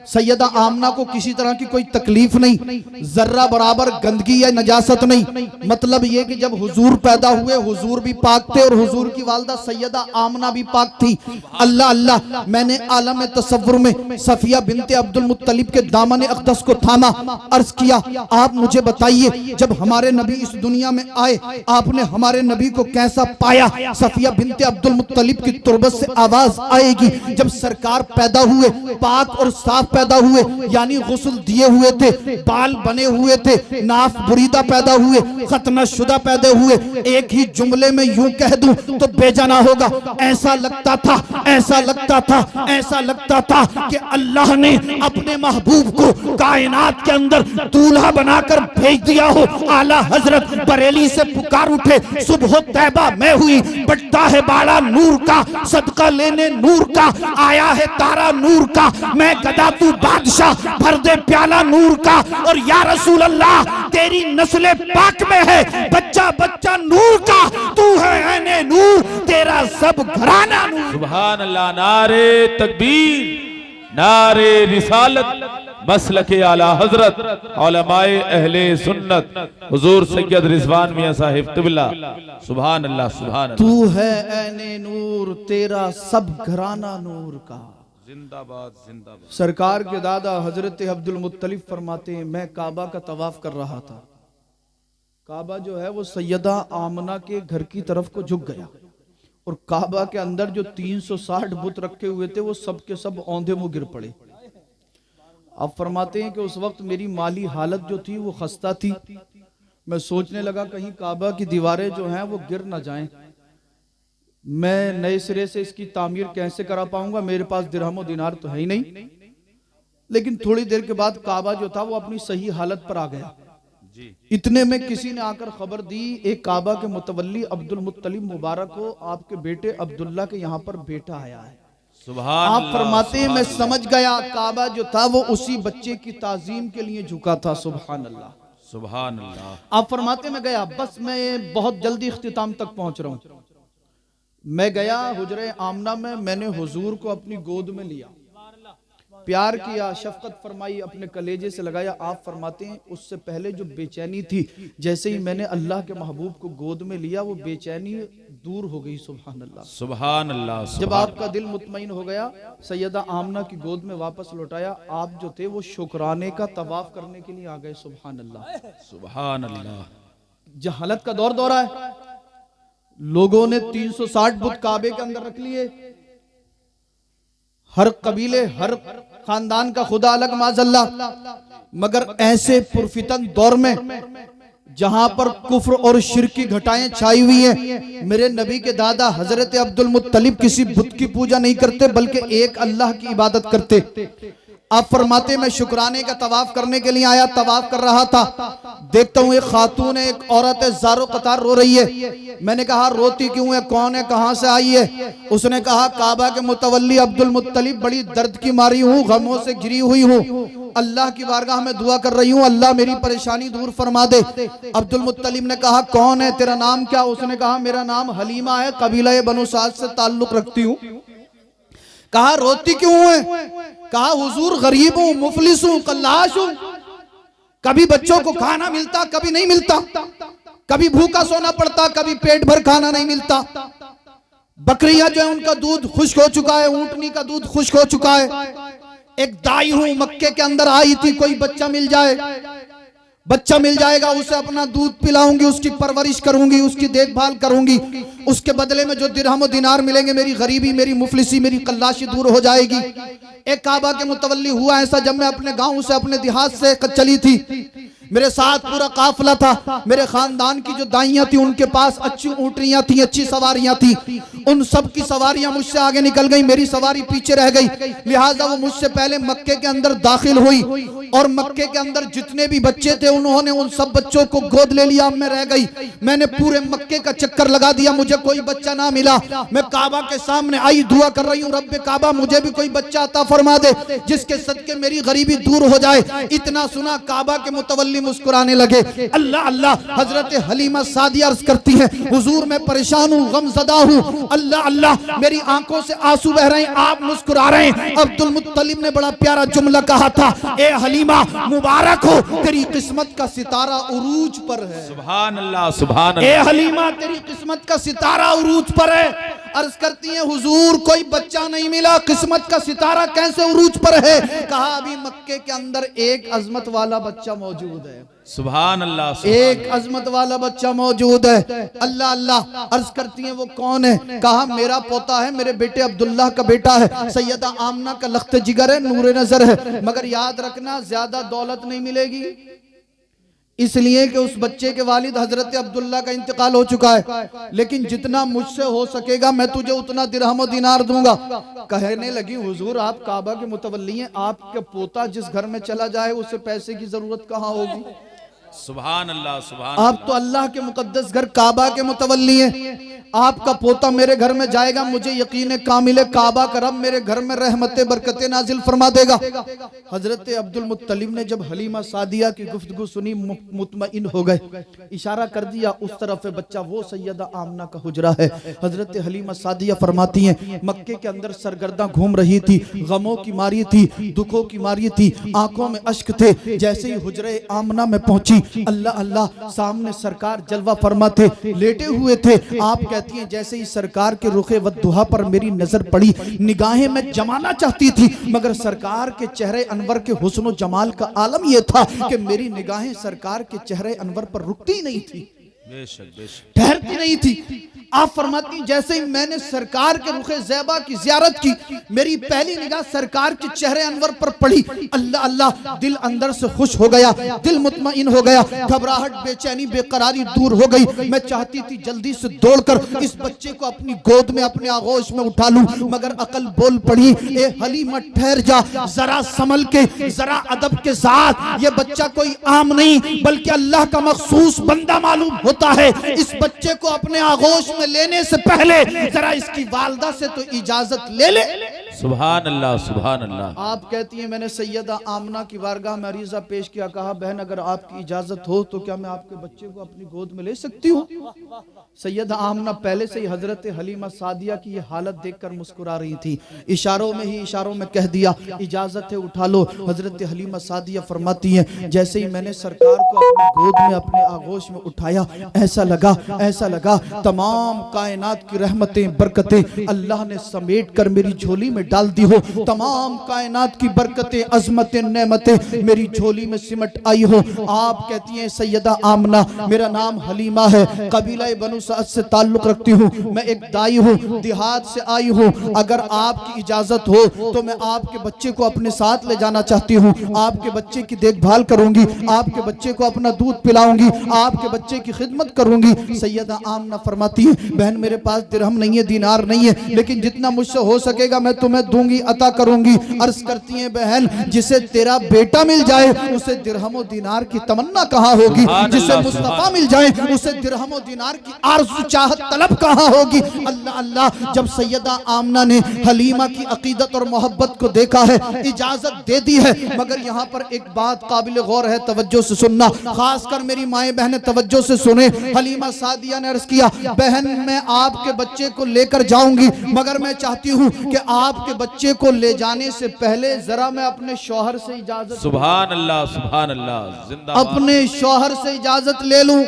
Speaker 1: सैयदा आमना को किसी तरह की कोई तकलीफ नहीं, जर्रा बराबर गंदगी या नजासत नहीं। मतलब ये कि जब हुजूर पैदा हुए हुजूर भी पाक थे और हुजूर की वालदा सैयदा आमना भी पाक थी। अल्लाह अल्लाह। मैंने आलम तसव्वुर में सफिया बिनते अब्दुल मुत्तलिब के दामन अक़दस को थामा, अर्ज किया आप मुझे बताइए जब हमारे नबी इस दुनिया में आए आपने हमारे नबी को कैसा पाया। सफिया बिनते अब्दुल मुत्तलिब की तुरबत से आवाज आएगी जब सरकार पैदा हुए पाक और साफ पैदा हुए, यानी गुस्ल दिए हुए थे, बाल बने हुए थे, नाफ बुरीदा पैदा हुए, खतना शुदा पैदा हुए। एक ही जुमले में यूं कह दूं तो बेजाना होगा। ऐसा लगता था, ऐसा लगता था, ऐसा लगता था कि अल्लाह ने अपने महबूब को कायनात के अंदर दूल्हा बनाकर भेज दिया हो। आला हजरत बरेली से पुकार उठे सुबह तैबा में हुई, बटता है बाड़ा नूर का, सदका लेने नूर का, आया है तारा नूर का, मैं गदा तू बादशाह, भर दे प्याला नूर का। और या रसूल अल्लाह तेरी नस्ले पाक में है बच्चा बच्चा नूर का, तू है ऐने नूर, तेरा सब घराना नूर।
Speaker 2: सुभान अल्लाह। नारे तकबीर, नारे रिसालत, मसलके आला हजरत उलमाए अहले सुन्नत हुजूर सैयद रिजवान मियां साहिब क़िबला। सुभान अल्लाह सुभान अल्लाह।
Speaker 1: तू है ऐने नूर, तेरा सब घराना नूर का।
Speaker 2: जिंदाबाद जिंदाबाद।
Speaker 1: सरकार के दादा हजरत अब्दुल मुत्तलिब फरमाते हैं मैं काबा का तवाफ कर रहा था। काबा जो है वो सैयदा आमना के घर की तरफ को झुक गया और काबा के अंदर जो 360 बुत रखे हुए थे वो सब के सब औंधे मुंह गिर पड़े। आप फरमाते हैं कि उस वक्त मेरी माली हालत जो थी वो खस्ता थी। मैं सोचने लगा कहीं काबा की दीवारें जो हैं वो गिर ना जाएं, मैं नए सिरे से इसकी तामीर कैसे करा पाऊंगा, मेरे पास दिरहम और दिनार तो है ही नहीं। लेकिन थोड़ी देर के बाद काबा जो था वो अपनी सही हालत पर आ गया।
Speaker 2: जी।
Speaker 1: इतने में किसी ने आकर खबर दी, एक काबा के मुतवल्ली अब्दुल मुत्तलिब मुबारक हो, आपके बेटे अब्दुल्ला के यहाँ पर बेटा आया है।
Speaker 2: सुभान
Speaker 1: आप
Speaker 2: अल्लाह,
Speaker 1: फरमाते हैं
Speaker 2: सुभान
Speaker 1: मैं
Speaker 2: अल्लाह,
Speaker 1: समझ गया काबा जो था वो उसी बच्चे की ताजीम के लिए झुका था। सुभान अल्लाह,
Speaker 2: सुभान अल्लाह।
Speaker 1: आप फरमाते मैं गया, बस मैं बहुत जल्दी इख्तिताम तक पहुंच रहा हूं। मैं गया हुजरे आमना में, मैंने हुजूर को अपनी गोद में लिया, प्यार किया, शफकत फरमाई, अपने कलेजे से लगाया। आप फरमाते हैं उससे पहले जो बेचैनी थी, जैसे ही मैंने अल्लाह के महबूब को गोद में लिया वो बेचैनी दूर हो गई। सुभान अल्लाह,
Speaker 2: सुभान अल्लाह।
Speaker 1: जब आपका दिल मुतमईन हो गया, सैयदा आमना की गोद में वापस लौटाया। आप जो थे वो शुक्राने का तवाफ करने के लिए आ गए। सुभान अल्लाह,
Speaker 2: सुभान अल्लाह।
Speaker 1: जहालत का दौर दौरा है, लोगों ने 360 बुत काबे के अंदर रख लिए, हर कबीले हर खानदान का खुदा अलग माजल्ला। मगर ऐसे पुरफितन दौर में जहां पर कुफ्र और शिर्क की घटाएं छाई हुई हैं, मेरे नबी के दादा हजरत अब्दुल मुत्तलिब किसी बुत की पूजा नहीं करते बल्कि एक अल्लाह की इबादत करते। आप फरमाते मैं शुक्राने का तवाफ करने के लिए आया, तवाफ कर रहा था, देखता हूं एक खातून है, एक औरत है, ज़ारो कतार रो रही है। मैंने कहा रोती क्यों है, कौन है, कहां से आई है? उसने कहा काबा के मुतवल्ली अब्दुल मुत्तलिब, बड़ी दर्द की मारी हूँ, गमों से घिरी हुई हूँ, अल्लाह की बारगाह में दुआ कर रही हूँ, अल्लाह मेरी परेशानी दूर फरमा दे। अब्दुल मुत्तलिब ने कहा कौन है, तेरा नाम क्या? उसने कहा मेरा नाम हलीमा है, कबीला बनु साद से ताल्लुक रखती हूँ। कहा रोती क्यों है? कहा हुजूर गरीब हूं, मुफलिस हूं, कल्लाश हूं, कभी बच्चों को खाना मिलता, कभी नहीं मिलता, कभी भूखा सोना पड़ता, कभी पेट भर खाना नहीं मिलता। बकरियां जो है उनका दूध खुश्क हो चुका है, ऊंटनी का दूध खुश्क हो चुका है। एक दाई हूं, मक्के के अंदर आई थी, कोई बच्चा मिल जाए, बच्चा मिल जाएगा, उसे अपना दूध पिलाऊंगी, उसकी परवरिश करूंगी, उसकी देखभाल करूंगी, उसके बदले में जो दिरहम दिनार मिलेंगे, मेरी गरीबी, मेरी मुफलिसी, मेरी कल्लाशी दूर हो जाएगी। एक काबा के मुतवल्ली हुआ ऐसा, जब मैं अपने गांव से अपने देहात से चली थी, मेरे साथ पूरा काफिला था, मेरे खानदान की जो दाइयां थी उनके पास अच्छी ऊंटनियां थी, अच्छी सवारियां थी, उन सब की सवारियां मुझसे आगे निकल गई, मेरी सवारी पीछे रह गई। लिहाजा वो मुझसे पहले मक्के के अंदर दाखिल हुई और मक्के के अंदर जितने भी बच्चे थे उन्होंने उन सब बच्चों को गोद ले लिया। मैं रह गई, मैंने पूरे मक्के का चक्कर लगा दिया, मुझे कोई बच्चा ना मिला। मैं काबा के सामने आई, दुआ कर रही हूँ, रब्बे काबा मुझे भी कोई बच्चा अता फरमा दे जिसके सदके मेरी गरीबी दूर हो जाए। इतना सुना, काबा के मुतवल्ली मुस्कुराने लगे। अल्लाह अल्लाह, हजरत हलीमा सादिया अर्ज करती है हुजूर मैं परेशान हूँ, गमज़दा हूँ, अल्लाह अल्लाह मेरी आंखों से आंसू बह रहे हैं, आप मुस्कुरा रहे हैं। अब्दुल मुत्तलिब ने बड़ा प्यारा जुमला कहा था, ए हलीमा मुबारक हो, तेरी किस्मत का सितारा उरूज पर है।
Speaker 2: सुभान अल्लाह, सुभान
Speaker 1: ए
Speaker 2: अल्लाह।
Speaker 1: हलीमा तेरी किस्मत का सितारा उरूज पर है। अर्ज करती है हुजूर कोई बच्चा नहीं मिला, किस्मत का सितारा कैसे उरूज पर है? कहा अभी मक्के के अंदर एक अजमत वाला बच्चा मौजूद है,
Speaker 2: सुभान अल्लाह,
Speaker 1: एक अजमत वाला बच्चा मौजूद है। अल्लाह अल्लाह, अर्ज करती हैं वो कौन है? कहा मेरा पोता है, मेरे बेटे अब्दुल्लाह का बेटा है, सैयदा आमना का लख्त जिगर है, नूरे नजर है। मगर याद रखना ज्यादा दौलत नहीं मिलेगी, इसलिए कि उस बच्चे के वालिद हजरत अब्दुल्ला का इंतकाल हो चुका है, लेकिन जितना मुझसे हो सकेगा मैं तुझे उतना दिरहम और दिनार दूंगा। कहने लगी हुजूर आप काबा के मुतवल्ली हैं, आपका पोता जिस घर में चला जाए उसे पैसे की जरूरत कहाँ होगी?
Speaker 2: सुभान अल्लाह, सुभान
Speaker 1: आप तो अल्लाह के मुकद्दस घर काबा के मुतवल्ली हैं, आपका पोता मेरे घर में जाएगा, मुझे यकीन कामिल है काबा का रब मेरे घर में रहमतें बरकतें नाजिल फरमा देगा। हजरत अब्दुल मुत्तलिब ने जब हलीमा सादिया की गुफ्तगू सुनी मुतमईन हो गए, इशारा कर दिया उस तरफ बच्चा वो सैयदा आमना का हुजरा है। हजरत हलीमा सादिया फरमाती हैं मक्के के अंदर सरगर्दा घूम रही थी, गमों की मारी थी, दुखों की मारी थी, आंखों में अश्क थे। जैसे ही हुजरे आमना में पहुंची, अल्लाह अल्लाह सामने सरकार जलवा फरमा थे, लेटे हुए थे। आप कहती हैं जैसे ही सरकार के रुखे वद्दुहा पर मेरी नजर पड़ी, निगाहें मैं जमाना चाहती थी, मगर सरकार के चेहरे अनवर के हुस्न और जमाल का आलम यह था कि मेरी निगाहें सरकार के चेहरे अनवर पर रुकती नहीं थी,
Speaker 2: बेशक बेशक,
Speaker 1: ठहरती नहीं थी। आप फरमाती जैसे ही मैंने सरकार के रुखे ज़ैबा की ज़ियारत की, मेरी पहली निगाह सरकार के चेहरे अनवर पर पड़ी। अल्लाह अल्लाह, दिल अंदर से खुश हो गया, दिल मुतमईन हो गया, घबराहट, बेचैनी, बेकरारी दूर हो गई। मैं चाहती थी जल्दी से दौड़कर इस बच्चे को अपनी गोद में, अपने आगोश में उठा लूं, मगर अकल बोल पड़ी, ए हलीमा ठहर जा, जरा संभल के, जरा अदब के साथ। ये बच्चा कोई आम नहीं बल्कि अल्लाह का मखसूस बंदा मालूम होता है। इस बच्चे को अपने आगोश में लेने से पहले जरा इसकी वालदा से तो इजाजत ले ले।
Speaker 2: सुभान अल्लाह, सुभान अल्लाह।
Speaker 1: आप कहती हैं मैंने सैयदा आमना की बारगाह में अरीजा पेश किया, कहा बहन अगर आपकी इजाजत हो तो क्या मैं आपके बच्चे को अपनी गोद में ले सकती हूँ। सैयदा आमना पहले से ही हजरत हलीमा सादिया की ये हालत देखकर मुस्कुरा रही थी, इशारों में ही इशारों में कह दिया इजाजत है उठा लो। हजरत हलीमा सादिया फरमाती हैं जैसे ही मैंने सरकार को अपनी गोद में, अपने आगोश में उठाया, ऐसा लगा तमाम कायनात की रहमतें, बरकतें अल्लाह ने समेट कर मेरी झोली में डाल दी हो। तमाम कायनात की बरकतें, अजमतें, नेमतें मेरी झोली में सिमट आई हो। आप कहती हैं सैयदा आमना, मेरा नाम हलीमा है, कबीला बनु सअद से ताल्लुक रखती हूँ, मैं एक दाई हूँ, देहात से आई हूँ। अगर आपकी इजाजत हो तो मैं आपके बच्चे को अपने साथ ले जाना चाहती हूँ, आपके बच्चे की देखभाल करूंगी, आपके बच्चे को अपना दूध पिलाऊंगी, आपके बच्चे की खिदमत करूंगी। सैयदा आमना फरमाती है बहन मेरे पास दिरहम नहीं है, दीनार नहीं है, लेकिन जितना मुझसे हो सकेगा मैं तुम्हें दूंगी, अता करूंगी। अर्ज करती हैं बहन जिसे तेरा बेटा मिल जाए उसे दिरहम और दीनार की तमन्ना कहाँ होगी, जिसे मुस्तफा मिल जाए उसे दिरहम और दीनार की आरज़ू चाहत तलब कहाँ होगी। अल्लाह अल्लाह, जब सैयदा आमना ने हलीमा की अकीदत और मोहब्बत को देखा है, इजाजत दे दी है, मगर यहाँ पर एक बात काबिल गौर है, तवज्जो से सुनना, खासकर मेरी माए बहनें तवज्जो से सुने। हलीमा सादिया ने अर्ज किया बहन मैं आपके बच्चे को लेकर जाऊंगी, मगर मैं चाहती हूँ कि आपके बच्चे को ले जाने से पहले जरा मैं अपने शौहर से इजाजत,
Speaker 2: सुभान अल्लाह, सुभान अल्लाह, जिंदाबाद,
Speaker 1: अपने शौहर से इजाजत ले लूं।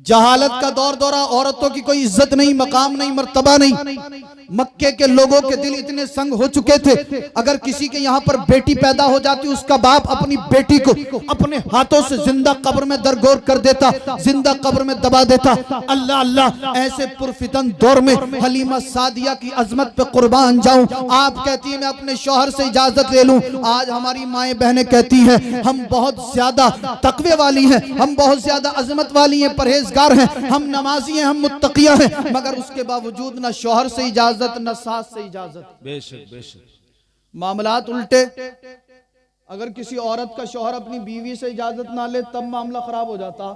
Speaker 1: जहालत का दौर दौरा, औरतों की कोई इज्जत नहीं, मकाम नहीं, मर्तबा नहीं। मक्के के लोगों के दिल इतने संग हो चुके थे, अगर किसी के यहाँ पर बेटी पैदा हो जाती उसका बाप अपनी बेटी को अपने हाथों से जिंदा कब्र में दरगोर कर देता, जिंदा कब्र में दबा देता। अल्लाह अल्लाह, ऐसे पुरफितन दौर में हलीमा सादिया की अजमत पे कुर्बान जाऊं। आप कहती है मैं अपने शौहर से इजाजत ले लूं। आज हमारी माएं बहनें कहती हैं हम बहुत ज्यादा तकवे वाली हैं, हम बहुत ज्यादा अजमत वाली हैं, परहेजगार हैं, हम नमाजी हैं, हम मुत्तकिया हैं, मगर उसके बावजूद न शौहर से इजाजत न सास से इजाजत।
Speaker 2: बेशक बेशक,
Speaker 1: मामलात उल्टे। अगर किसी औरत का शौहर अपनी बीवी से इजाजत ना ले तब मामला खराब हो जाता।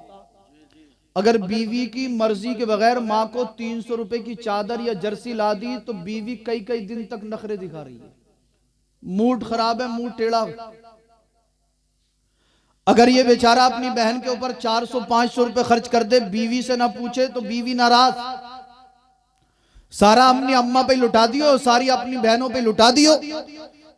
Speaker 1: अगर बीवी की मर्जी के बगैर माँ को 300 रुपए की चादर या जर्सी ला दी तो बीवी कई कई दिन तक नखरे दिखा रही है, मूड खराब है, मूड टेढ़ा। अगर ये बेचारा अपनी बहन के ऊपर 400-500 रुपए खर्च कर दे, बीवी से ना पूछे तो बीवी नाराज, सारा अपनी अम्मा पे लुटा दियो, सारी अपनी बहनों पे लुटा दियो,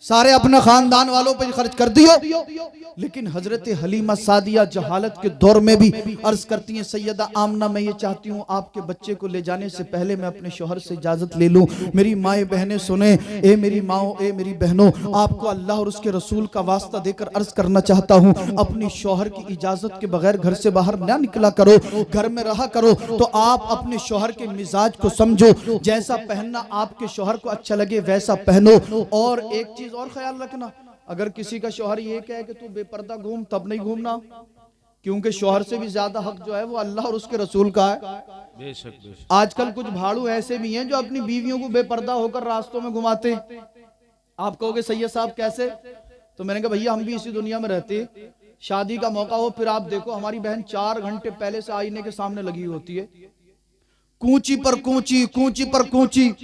Speaker 1: सारे अपने खानदान वालों पे खर्च कर दियो। लेकिन हजरत हलीमा सादिया जहालत के दौर में भी अर्ज करती हैं सैयदा आमना मैं ये चाहती हूँ आपके बच्चे को ले जाने से पहले मैं अपने शौहर से इजाजत ले लूं। मेरी माए बहनें सुने, ए मेरी माओ, ए मेरी बहनों, आपको अल्लाह और उसके रसूल का वास्ता देकर अर्ज करना चाहता हूँ अपनी शौहर की इजाजत के बगैर घर से बाहर ना निकला करो, घर में रहा करो। तो आप अपने शौहर के मिजाज को समझो, जैसा पहनना आपके शौहर को अच्छा लगे वैसा पहनो। और एक चीज और ख्याल रखना, अगर किसी का शौहर ये कहे कि तू बेपर्दा घूम, तब नहीं घूमना, क्योंकि शौहर से भी ज्यादा हक जो है वो अल्लाह और उसके रसूल का है।
Speaker 2: बेशक बेशक।
Speaker 1: आजकल कुछ भाड़ू ऐसे भी हैं जो अपनी बीवियों को बेपर्दा होकर रास्तों में घुमाते। आप कहोगे सैयद साहब कैसे? तो मैंने कहा भैया हम भी इसी दुनिया में रहते, शादी का मौका हो फिर आप देखो हमारी बहन 4 घंटे पहले से आईने के सामने लगी होती है, कूची पर कूची, कूची पर कूची,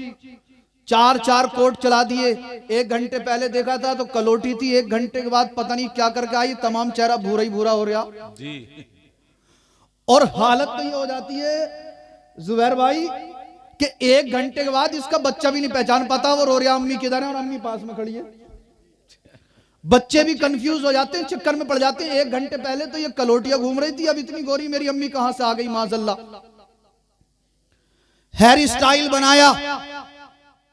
Speaker 1: 4 कोट चला दिए। 1 घंटे पहले देखा था तो कलोटी थी, 1 घंटे के बाद पता नहीं क्या करके आई, तमाम चेहरा भूरा ही भूरा हो रहा जी। और हालत तो ये हो जाती है जुबैर भाई कि 1 घंटे के बाद इसका बच्चा भी नहीं पहचान पाता, वो रो रहा अम्मी किधर है और अम्मी पास में खड़ी है। बच्चे भी कंफ्यूज हो जाते हैं, चक्कर में पड़ जाते हैं। 1 घंटे पहले तो ये कलोटिया घूम रही थी, अब इतनी गोरी मेरी अम्मी कहां से आ गई माज़अल्लाह। हेयर स्टाइल बनाया,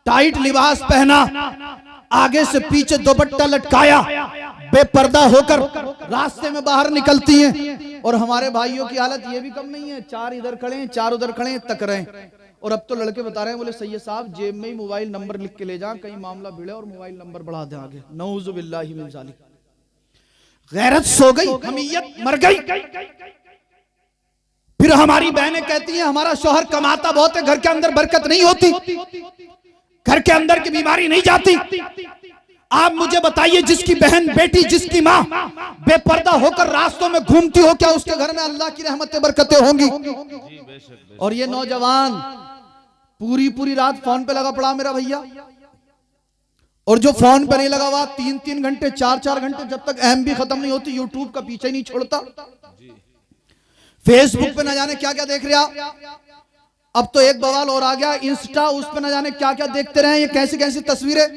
Speaker 1: टाइट लिबास पहना, आगे से पीछे दुपट्टा लटकाया, बेपर्दा होकर रास्ते में बाहर निकलती हैं। और हमारे भाइयों की हालत ये भी कम नहीं है, 4 इधर खड़े हैं, 4 उधर खड़े हैं, तक रहे हैं। और अब तो लड़के बता रहे हैं, बोले सैयद साहब जेब में ही मोबाइल नंबर लिख के ले जा, कहीं मामला भिड़े और मोबाइल नंबर बढ़ा दे आगे। नऊज़ु बिल्लाहि मिन ज़ालिक। गैरत सो गई, हमीयत मर गई। फिर हमारी बहनें कहती हैं हमारा शौहर कमाता बहुत है, घर के अंदर बरकत नहीं होती, घर के अंदर की बीमारी नहीं जाती। आप मुझे बताइए, जिसकी बहन बेटी जिसकी माँ बेपर्दा होकर रास्तों में घूमती हो, क्या उसके घर में अल्लाह की रहमतें बरकतें होंगी? और ये नौजवान पूरी पूरी रात फोन पे लगा पड़ा मेरा भैया, और जो फोन पे नहीं लगा हुआ 3-3 घंटे 4-4 घंटे जब तक एमबी खत्म नहीं होती यूट्यूब का पीछे नहीं छोड़ता। फेसबुक पे न जाने क्या क्या देख रहा। अब तो एक बवाल और आ गया, इंस्टा, उस पे न जाने क्या क्या देखते रहे, ये कैसी कैसी तस्वीरें।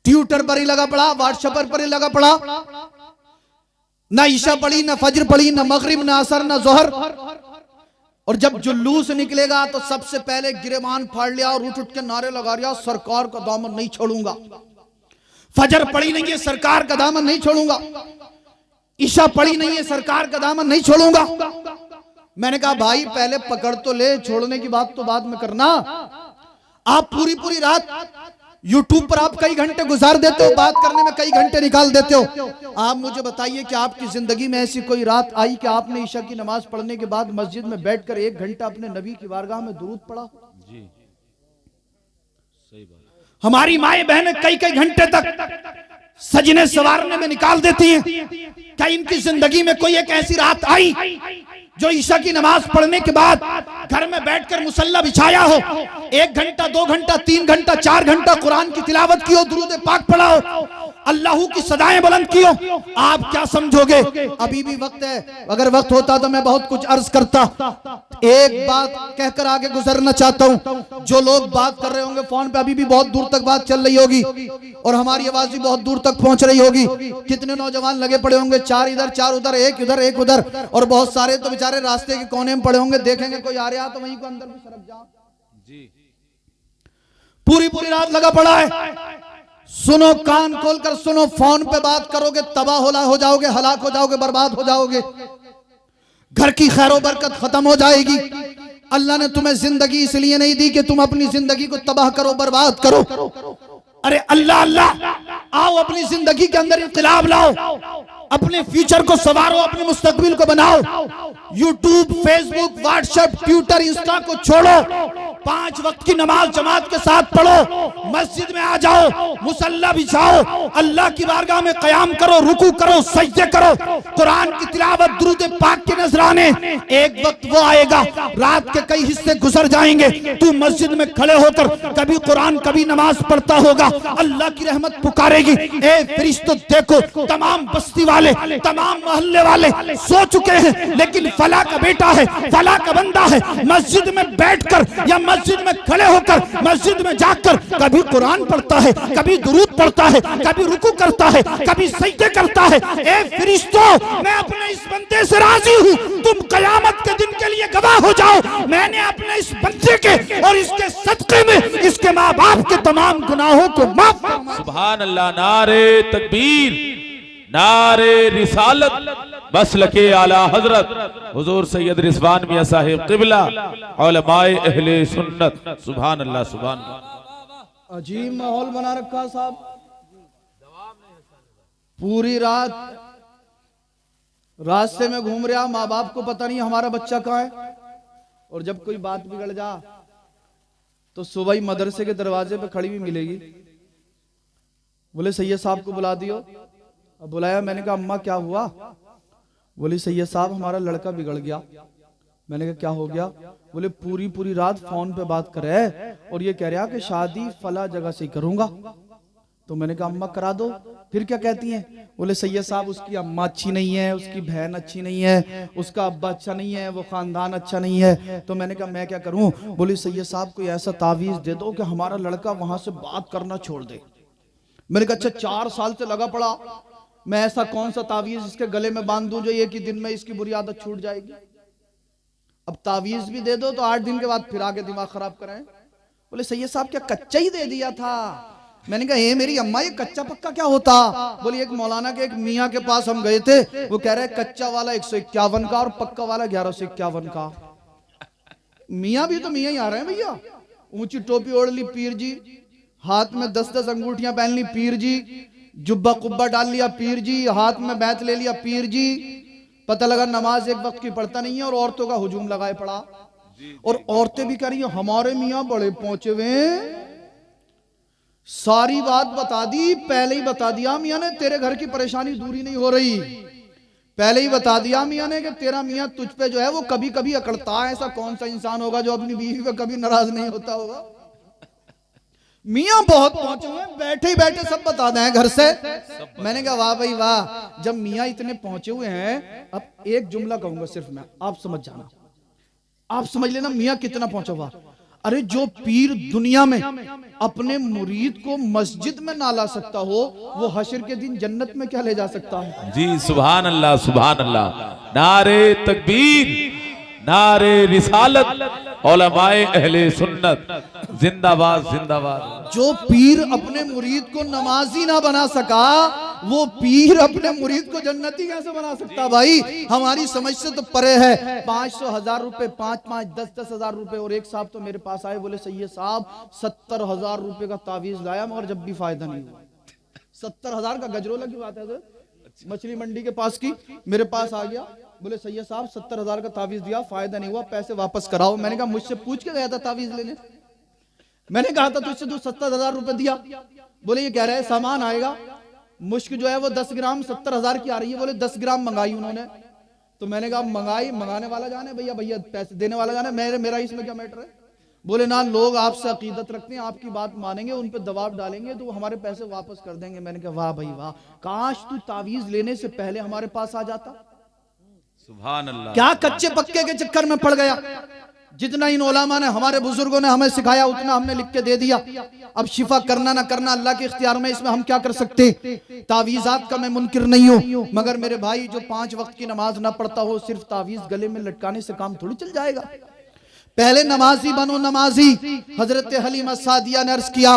Speaker 1: ट्विटर पर ही लगा पड़ा, व्हाट्सएप पर ही लगा पड़ा। ना ईशा पढ़ी, ना फजर पढ़ी, ना मगरिब, ना असर, ना जोहर। और जब जुलूस निकलेगा तो सबसे पहले गिरेबान फाड़ लिया और उठ उठ के नारे लगा रिया, सरकार का दामन नहीं छोड़ूंगा। फजर पढ़ी नहीं है, सरकार का दामन नहीं छोड़ूंगा। ईशा पढ़ी नहीं है, सरकार का दामन नहीं छोड़ूंगा। मैंने कहा भाई पहले पकड़ तो ले, छोड़ने की बात तो बाद में करना। आप पूरी पूरी रात यूट्यूब पर आप कई घंटे गुजार देते हो, बात करने में कई घंटे निकाल देते हो। आप मुझे बताइए कि आपकी जिंदगी में ऐसी कोई रात आई कि आपने ईशा की नमाज पढ़ने के बाद मस्जिद में बैठकर 1 घंटा अपने नबी की बारगाह में दुरूद पढ़ा? जी सही बात। हमारी माएं बहनें कई कई घंटे तक सजने सवारने में निकाल देती हैं। क्या इनकी जिंदगी में कोई एक ऐसी रात आई जो ईशा की नमाज पढ़ने के बाद घर में बैठकर मुसल्ला बिछाया हो, 1 घंटा 2 घंटा 3 घंटा 4 घंटा कुरान की तिलावत की हो, दुरूद पाक पढ़ा हो, अल्लाह की सदाएं बुलंद की हो? आप क्या समझोगे? अभी भी वक्त है, अगर वक्त होता तो मैं बहुत कुछ अर्ज करता। एक बात कहकर आगे गुजरना चाहता हूँ। जो लोग बात कर रहे होंगे फोन पे, अभी भी बहुत दूर तक बात चल रही होगी और हमारी आवाज भी बहुत दूर तक पहुंच रही होगी। कितने नौजवान लगे पड़े होंगे, 4 इधर 4 उधर, एक इधर एक उधर, और बहुत सारे तो बेचारे रास्ते के कोने में पड़े होंगे। देखेंगे कोई आ रहा तो वहीं को अंदर भी सरक जाओ। जी पूरी पूरी रात लगा पड़ा है। सुनो, कान खोलकर सुनो, फोन पे बात करोगे तबाह हो जाओगे, हलाक हो जाओगे, बर्बाद हो जाओगे, घर की खैरो बरकत खत्म हो जाएगी। अल्लाह ने तुम्हें जिंदगी इसलिए नहीं दी कि तुम अपनी जिंदगी को तबाह करो, बर्बाद करो। अरे अल्लाह अल्लाह, आओ अपनी जिंदगी के अंदर इनकलाब लाओ, अपने फ्यूचर को संवारो, अपने मुस्तकबिल को बनाओ। YouTube, Facebook, WhatsApp, Twitter, Insta को छोड़ो। 5 वक्त की नमाज जमात के साथ पढ़ो, मस्जिद में आ जाओ, मुसल्ला बिछाओ, अल्लाह की बारगाह में कयाम करो, रुकू करो, सजदे करो, कुरान की तिलावत, दुरूद पाक के नजराने। एक वक्त वो आएगा, रात के कई हिस्से गुजर जाएंगे, तू मस्जिद में खड़े होकर कभी कुरान कभी नमाज पढ़ता होगा, अल्लाह की रहमत पुकारेगी। ए फरिश्तों देखो, तमाम बस्ती वाले, तमाम मोहल्ले वाले सो चुके हैं, लेकिन फला का बेटा है, फला का बंदा है, मस्जिद में बैठकर या मस्जिद में खड़े होकर, मस्जिद में जाकर कभी कुरान पढ़ता है, कभी दुरूद पढ़ता है, कभी रुकू करता है, कभी सजदे करता है। ए फरिश्तों, मैं अपने इस बंदे से राजी हूँ, तुम कयामत के दिन के लिए गवाह हो जाओ। मैंने अपने इस बंदे के और इसके सदके में इसके माँ बाप के तमाम गुनाहों को माफ।
Speaker 2: सुभान अल्लाह। नारे तकबीर, नारे रिसालत, मसलके आला हजरत हुजूर सैयद रिजवान मियां साहिब क़िबला, उलमाए अहले सुन्नत। सुभान अल्लाह, सुभान अल्लाह।
Speaker 1: अजीब माहौल बना रखा साहब। पूरी रात रास्ते में घूम रहा, माँ बाप को पता नहीं हमारा बच्चा कहाँ है, और जब कोई बात बिगड़ जा तो सुबह ही मदरसे के दरवाजे पे खड़ी भी मिलेगी। बोले सैयद साहब को बुला दियो। अब बुलाया, मैंने कहा अम्मा क्या हुआ? बोली सैयद साहब हमारा लड़का बिगड़ गया। मैंने कहा क्या हो गया? बोले पूरी पूरी रात फोन पे बात कर रहा है और ये कह रहा कि शादी फला जगह से ही करूंगा। तो मैंने कहा अम्मा करा दो। फिर क्या कहती हैं? बोले सैयद साहब उसकी अम्मा अच्छी नहीं है, उसकी बहन अच्छी नहीं है, उसका अब्बा अच्छा नहीं है, वो खानदान अच्छा नहीं है। तो मैंने कहा मैं क्या करूं? बोली सैयद साहब कोई ऐसा तावीज दे दो कि हमारा लड़का वहां से बात करना छोड़ दे। मैंने कहा अच्छा 4 साल से लगा पड़ा, मैं ऐसा कौन सा तावीज इसके गले में बांध दूं जो एक ही दिन में इसकी बुरी आदत छूट जाएगी? अब तावीज भी दे दो तो 8 दिन के बाद फिर आगे दिमाग खराब कराएं। बोले सैयद साहब क्या कच्चा ही दे दिया था? मैंने कहा ए मेरी अम्मा ये कच्चा पक्का क्या होता? बोली एक मौलाना के एक मियाँ के पास हम गए थे, वो कह रहे कच्चा वाला 151 का और पक्का वाला 1151 का। मियाँ भी तो मियाँ ही आ रहे हैं भैया। ऊंची टोपी ओढ़ ली पीर जी, हाथ में 10-10 अंगूठियां पहन ली पीर जी, जुब्बा कुब्बा डाल लिया पीर जी, हाथ में बैत ले लिया पीर जी। पता लगा नमाज एक वक्त की पढ़ता नहीं है और औरतों का हुजूम लगाए पड़ा। और औरतें भी कह रही हैं हमारे मियाँ बड़े पहुंचे हुए हैं। सारी बात बता दी, पहले ही बता दिया मियाँ ने तेरे घर की परेशानी दूरी नहीं हो रही। पहले ही बता दिया मियाँ ने कि तेरा मियाँ तुझ पे जो है वो कभी कभी अकड़ता है। ऐसा कौन सा इंसान होगा जो अपनी बीवी पे कभी नाराज नहीं होता होगा। मियाँ बहुत पहुंचे हुए, बैठे ही बैठे सब बता दें घर से। मैंने कहा वाह भाई वाह, जब मियाँ इतने पहुंचे हुए हैं, अब एक जुमला कहूंगा सिर्फ मैं, आप समझ जाना, आप समझ लेना मियाँ कितना पहुंचा हुआ। अरे जो पीर दुनिया में अपने मुरीद को मस्जिद में ना ला सकता हो, वो हशर के दिन जन्नत में क्या ले जा सकता है।
Speaker 2: जी सुभान अल्लाह सुभान अल्लाह। नारे तकबीर, नारे रिसालत, उलमाए अहले सुन्नत जिंदाबाद जिंदाबाद।
Speaker 1: जो पीर अपने मुरीद को नमाजी ना बना सका, वो पीर अपने मुरीद को जन्नती कैसे बना सकता भाई। हमारी समझ से तो परे है। 500,000 रुपए, 5-5, 10-10 हजार रुपए। और एक साहब तो मेरे पास आए, बोले सैयद साहब 70,000 रुपए का तावीज लाया मगर जब भी फायदा नहीं हुआ। 70,000 का गजरोला की बात है, मछली मंडी के पास की, मेरे पास आ गया, बोले सैयद साहब 70,000 का तावीज दिया, फायदा नहीं हुआ, पैसे वापस कराओ। मैंने कहा मुझसे पूछ के गया था तावीज लेने, मैंने कहा था तुझसे तू 70,000 रुपए दिया। बोले ये कह रहे हैं सामान आएगा, मुश्क जो है वो 10 ग्राम 70,000 की आ रही है। बोले 10 ग्राम मंगाई उन्होंने। तो मैंने कहा मंगाई, मंगाने वाला जाने भैया, भैया पैसे देने वाला जाने, मेरा इसमें क्या मैटर है। बोले ना लोग आपसे अकीदत रखते हैं, आपकी बात मानेंगे, उन पे दबाव डालेंगे तो हमारे पैसे वापस कर देंगे। मैंने कहा वाह भाई वाह, काश तू तावीज लेने से पहले हमारे पास आ जाता।
Speaker 2: सुभान अल्लाह।
Speaker 1: क्या कच्चे पक्के के चक्कर में पड़ गया। जितना इन उलमा ने, हमारे बुजुर्गों ने हमें सिखाया, उतना हमने लिख के दे दिया। अब शिफा करना ना करना अल्लाह के इख्तियार में, इसमें हम क्या कर सकते। तावीज़ात का मैं मुनकिर नहीं हूं, मगर मेरे भाई जो 5 वक्त की नमाज ना पढ़ता हो, सिर्फ तावीज गले में लटकाने से काम थोड़ी चल जाएगा। पहले नमाजी बनो नमाजी। हजरत हलीमा सादिया ने अर्ज किया,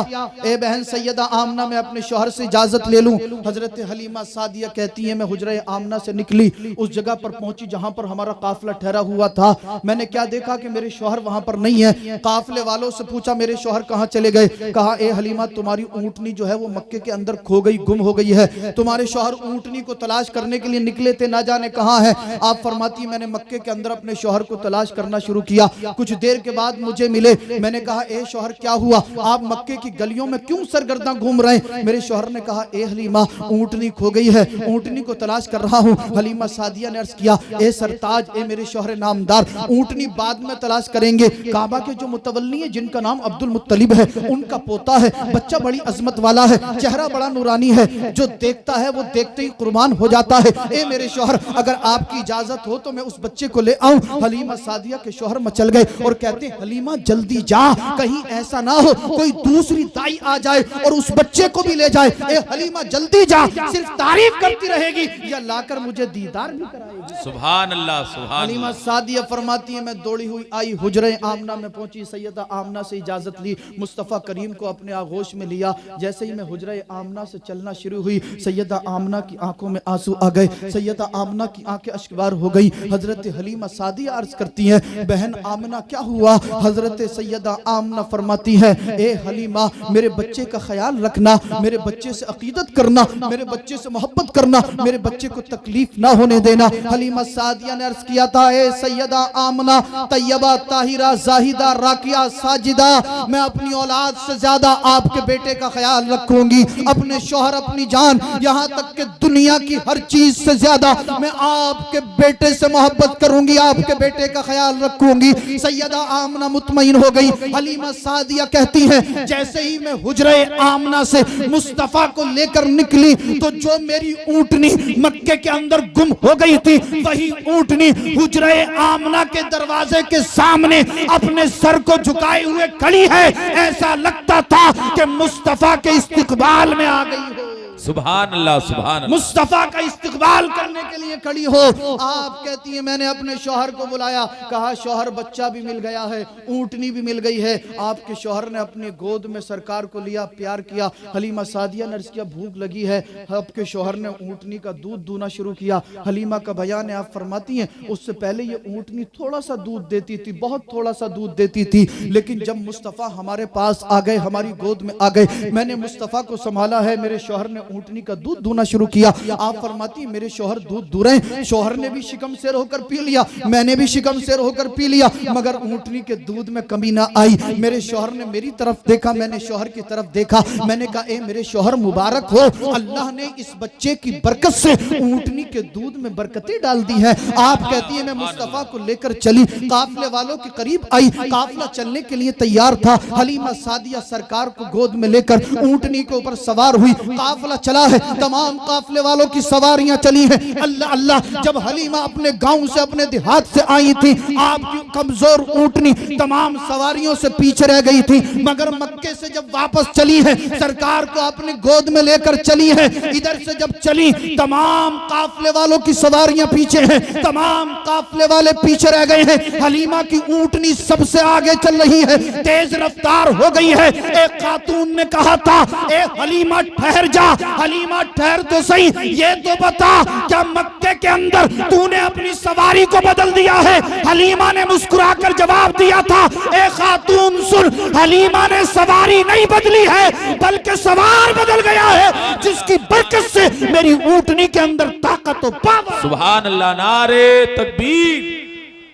Speaker 1: ए बहन सैयदा आमना, मैं अपने शौहर से इजाजत ले लूं। हजरत हलीमा सादिया कहती है मैं हुजरे आमना से निकली, उस जगह पर पहुंची जहां पर हमारा काफिला ठहरा हुआ था। मैंने क्या देखा कि मेरे शौहर वहां पर नहीं है। काफिले वालों से पूछा मेरे शौहर कहाँ चले गए। कहा ए हलीमा तुम्हारी ऊंटनी जो है वो मक्के के अंदर खो गई, गुम हो गई है। तुम्हारे शौहर ऊंटनी को तलाश करने के लिए निकले थे, ना जाने कहाँ है। आप फरमाती मैंने मक्के के अंदर अपने शौहर को तलाश करना शुरू किया, कुछ देर के बाद मुझे मिले। मैंने कहा ए शौहर क्या हुआ, आप मक्के की गलियों में क्यों सरगर्दा घूम रहे हैं। मेरे शौहर ने कहा ए हलीमा ऊंटनी खो गई है, ऊंटनी को तलाश कर रहा हूं। हलीमा सादिया ने अर्ज किया ए सरताज, ए मेरे शौहर नामदार, ऊंटनी बाद में तलाश करेंगे। काबा के जो मुतवल्ली है जिनका नाम अब्दुल मुत्तलिब है, उनका पोता है, बच्चा बड़ी अजमत वाला है, चेहरा बड़ा नूरानी है, जो देखता है वो देखते ही कुर्बान हो जाता है। ए मेरे शौहर अगर आपकी इजाजत हो तो मैं उस बच्चे को ले आऊं। हलीमा सादिया के शौहर मचल गए और कहते हलीमा जल्दी जा, कहीं ऐसा ना हो कोई दूसरी दाई आ जाए और उस बच्चे को भी ले जाए। ए हलीमा जल्दी जा, सिर्फ तारीफ करती रहेगी या लाकर मुझे दीदार भी कराएगी।
Speaker 2: सुभान अल्लाह सुभान।
Speaker 1: हलीमा सादिया फरमाती है मैं दौड़ी हुई आई, हुजरे आमना में पहुंची, सैयदा आमना से इजाजत ली, मुस्तफा करीम को अपने आगोश में लिया। जैसे ही मैं हुजरे आमना से चलना शुरू हुई, सैयदा आमना की आंखों में आंसू आ गए, सैयदा आमना की आंखें अश्कबार हो गई। हजरत हलीमा सादिया अर्ज करती है बहन आमना क्या हुआ। हजरत सैयदा आमना फरमाती है ए हलीमा मेरे बच्चे का ख्याल रखना, मेरे बच्चे से अकीदत करना, मेरे बच्चे से मोहब्बत करना, मेरे बच्चे को तकलीफ ना होने देना। हलीमा सादिया ने अर्ज किया था ए सैयदा आमना तैयबा ताहिरा जाहिदा राकिया साजिदा, मैं अपनी औलाद से ज्यादा आपके बेटे का ख्याल रखूंगी, अपने शौहर अपनी जान, यहाँ तक कि दुनिया की हर चीज से ज्यादा मैं आपके बेटे से मोहब्बत करूंगी, आपके बेटे का ख्याल रखूंगी। सैयदा आमना मुतमईन हो गई। हलीमा सादिया कहती है जैसे ही मैं हुजरे आमना से मुस्तफा को लेकर निकली तो जो मेरी ऊंटनी मक्के के अंदर गुम हो गई थी, वही ऊंटनी हुजरे आमना के दरवाजे के सामने अपने सर को झुकाए हुए खड़ी है। ऐसा लगता था कि मुस्तफा के इस्तकबाल में आ गई हो।
Speaker 2: सुभान अल्लाह सुभान अल्लाह।
Speaker 1: मुस्तफा का इस्तकबाल करने के लिए खड़ी हो। आप कहती है मैंने अपने शौहर को बुलाया, कहा शौहर बच्चा भी मिल गया है, ऊंटनी भी मिल गई है। आपके शौहर ने अपनी गोद में सरकार को लिया, प्यार किया। हलीमा सादिया ने अर्ज किया भूख लगी है। आपके शौहर ने ऊंटनी का दूध दूना शुरू किया। हलीमा का बयान है, आप फरमाती हैं उससे पहले ये ऊंटनी थोड़ा सा दूध देती थी, बहुत थोड़ा सा दूध देती थी, लेकिन जब मुस्तफा हमारे पास आ गए, हमारी गोद में आ गए, मैंने मुस्तफा को संभाला है, मेरे शौहर ने ऊंटनी का दूध दूना शुरू किया। आप फरमाती मेरे शौहर दूध दू रहे, शौहर ने भी शिकम शेर होकर पी लिया, मैंने भी शिकम शेर होकर पी लिया, मगर ऊंटनी के दूध में कमी ना आई। मेरे शौहर ने मेरी तरफ देखा, मैंने शौहर की तरफ देखा, मैंने कहा ए मेरे शौहर मुबारक हो, अल्लाह ने इस बच्चे की बरकत से ऊंटनी के दूध में बरकतें डाल दी है। आप कहती है मैं मुस्तफा को लेकर चली, काफले वालों के करीब आई, काफला चलने के लिए तैयार था। हलीमा सादिया सरकार को गोद में लेकर ऊंटनी के ऊपर सवार हुई, काफला चला है, तमाम काफले वालों की सवारियां चली हैं। अल्लाह अल्लाह, जब हलीमा अपने गांव से अपने देहात से आई थी, आपकी कमजोर ऊंटनी तमाम सवारियों से पीछे रह गई थी, मगर मक्के से जब वापस चली है, सरकार को अपनी गोद में लेकर चली है। इधर से जब चली, तमाम काफले वालों की सवारियां पीछे हैं, तमाम काफले वाले पीछे रह गए हैं। हलीमा की ऊंटनी सबसे आगे चल रही है, तेज रफ्तार हो गई है। एक खातून ने कहा था ए हलीमा ठहर जा, हलीमा ठहर तो सही, ये तो बता क्या मक्के के अंदर तूने अपनी सवारी को बदल दिया है? हलीमा ने मुस्कुराकर जवाब दिया था ए खातून सुन, हलीमा ने सवारी नहीं बदली है, बल्कि सवार बदल गया है, जिसकी बरकत से मेरी ऊंटनी के अंदर ताकत और पावर।
Speaker 2: सुभान अल्लाह। नारे तकबीर,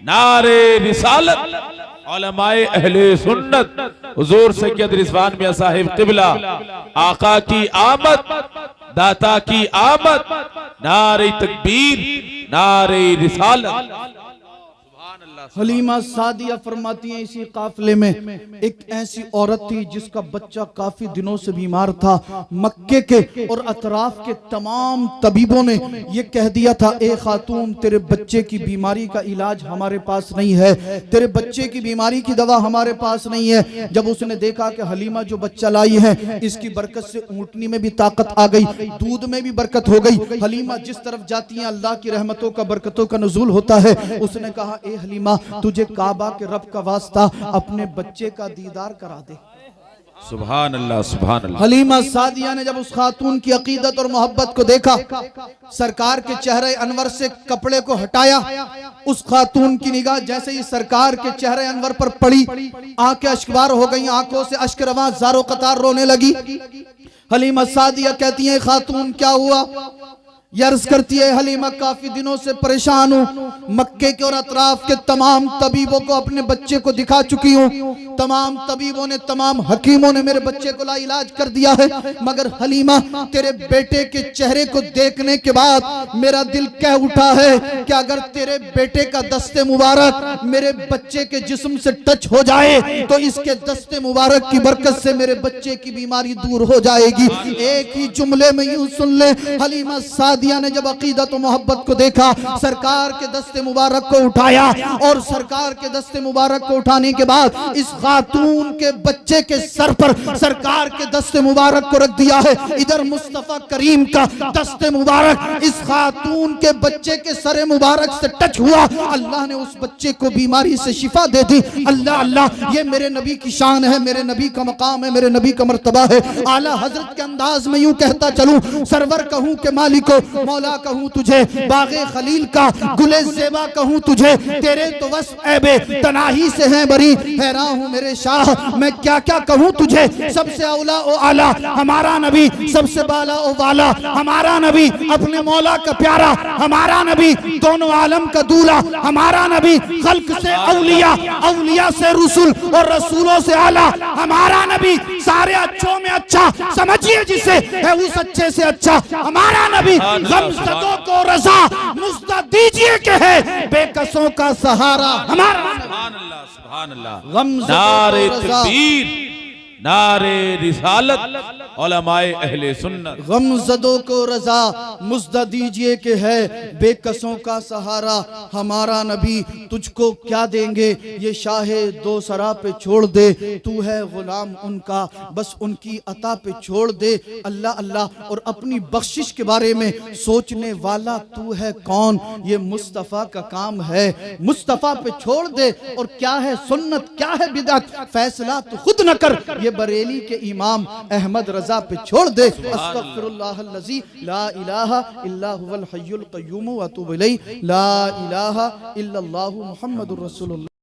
Speaker 2: नारे रिसालत, उलमाए अहले सुन्नत, हुजूर सैयद रिजवान मियां साहिब किबला, आका की आमद, दाता की आमद, नारे तकबीर, नारे रिसालत।
Speaker 1: हलीमा सादिया फरमाती हैं इसी काफले में एक ऐसी औरत थी जिसका बच्चा काफी दिनों से बीमार था। मक्के के और अतराफ के तमाम तबीबों ने यह कह दिया था ए खातून तेरे बच्चे की बीमारी का इलाज हमारे पास नहीं है, तेरे बच्चे की बीमारी की दवा हमारे पास नहीं है। जब उसने देखा कि हलीमा जो बच्चा लाई है इसकी बरकत से ऊंटनी में भी ताकत आ गई, दूध में भी बरकत हो गई, हलीमा जिस तरफ जाती है अल्लाह की रहमतों का बरकतों का नुज़ूल होता है। उसने कहा ए हलीमा तुझे काबा के रब का वास्ता अपने बच्चे का दीदार करा दे।
Speaker 2: सुभान अल्लाह सुभान अल्लाह।
Speaker 1: हलीमा सादिया ने जब उस खातून की अकीदत और मोहब्बत को देखा, सरकार के चेहरे अनवर से कपड़े को हटाया, उस खातून की निगाह जैसे ही सरकार के चेहरे अनवर पर पड़ी, आंखें अश्कबार हो गई, आंखों से अश्क रवां ज़ारो कतार रोने लगी। हलीमा सादिया कहती है खातून क्या हुआ? यर्ज करती है हलीमा काफी दिनों से परेशान हूँ, मक्के के और अतराफ के तमाम तबीबों को अपने बच्चे को दिखा चुकी हूँ, तमाम तबीबों ने तमाम हकीमों ने मेरे बच्चे को लाइलाज कर दिया है, मगर हलीमा तेरे बेटे के चेहरे को देखने के बाद मेरा दिल कह उठा है कि अगर तेरे बेटे का दस्ते मुबारक मेरे बच्चे के जिस्म से टच हो जाए तो इसके दस्ते मुबारक की बरकत से मेरे बच्चे की बीमारी दूर हो जाएगी। एक ही जुमले में यूं सुन ले, हलीमा सादिया ने जब अकीदत और मोहब्बत को देखा, सरकार के दस्ते मुबारक को उठाया और सरकार के दस्ते मुबारक को उठाने के बाद इस खातून के बच्चे के सर पर सरकार के दस्ते मुबारक को रख दिया है। इधर मुस्तफा करीम का दस्ते मुबारक इस खातून के बच्चे के सर मुबारक से टच हुआ, अल्लाह ने उस बच्चे को बीमारी से शिफा दे दी। अल्लाह अल्लाह, ये मेरे नबी की शान है, मेरे नबी का मकाम है, मेरे नबी का मर्तबा है। आला हजरत के अंदाज में यूं कहता चलूं, सरवर कहूं के मालिको मौला कहूं तुझे, बागे खलील का गुले ज़ेबा कहूं तुझे, तेरे तो वस्फ़ ऐबे तनाही से हैं बरी, हैरान हूं मेरे शाह मैं क्या क्या कहूं तुझे। सबसे औला ओ आला हमारा नबी, सबसे बाला ओ वाला हमारा नबी, अपने मौला का प्यारा हमारा नबी, दोनों आलम का दूल्हा हमारा नबी, खल्क से औलिया, औलिया से रसूल और रसूलों से आला हमारा नबी, सारे अच्छों में अच्छा समझिए जिसे है उस अच्छे से अच्छा हमारा नबी, गमज़दों को रज़ा मुस्ता दीजिए के है बेकसों का सहारा हमारा।
Speaker 2: सुभान अल्लाह, नारे तकबीर, नारे रिसालत उलमाए अहले सुन्नत।
Speaker 1: गमजदों को रजा मुज्दा दीजिए कि है बेकसों का सहारा हमारा नबी, तुझको क्या देंगे ये शाहे दो सरा पे छोड़ दे, तू है गुलाम उनका बस उनकी अता पे छोड़ दे। अल्लाह अल्लाह और अपनी बख्शिश के बारे में सोचने वाला तू है कौन, ये मुस्तफ़ा का काम है, मुस्तफ़ा पे छोड़ दे। और क्या है सुन्नत क्या है बिदअत, फैसला तो खुद न कर, ये बरेली के इमाम अहमद रजा पे छोड़ दे। अस्तगफिरुल्लाहल्लज़ी ला इलाहा इल्ला हुवल हय्युल क़य्यूम व अतूबु इलैहि, ला इलाहा इल्लल्लाहु मुहम्मदुर रसूलुल्लाह।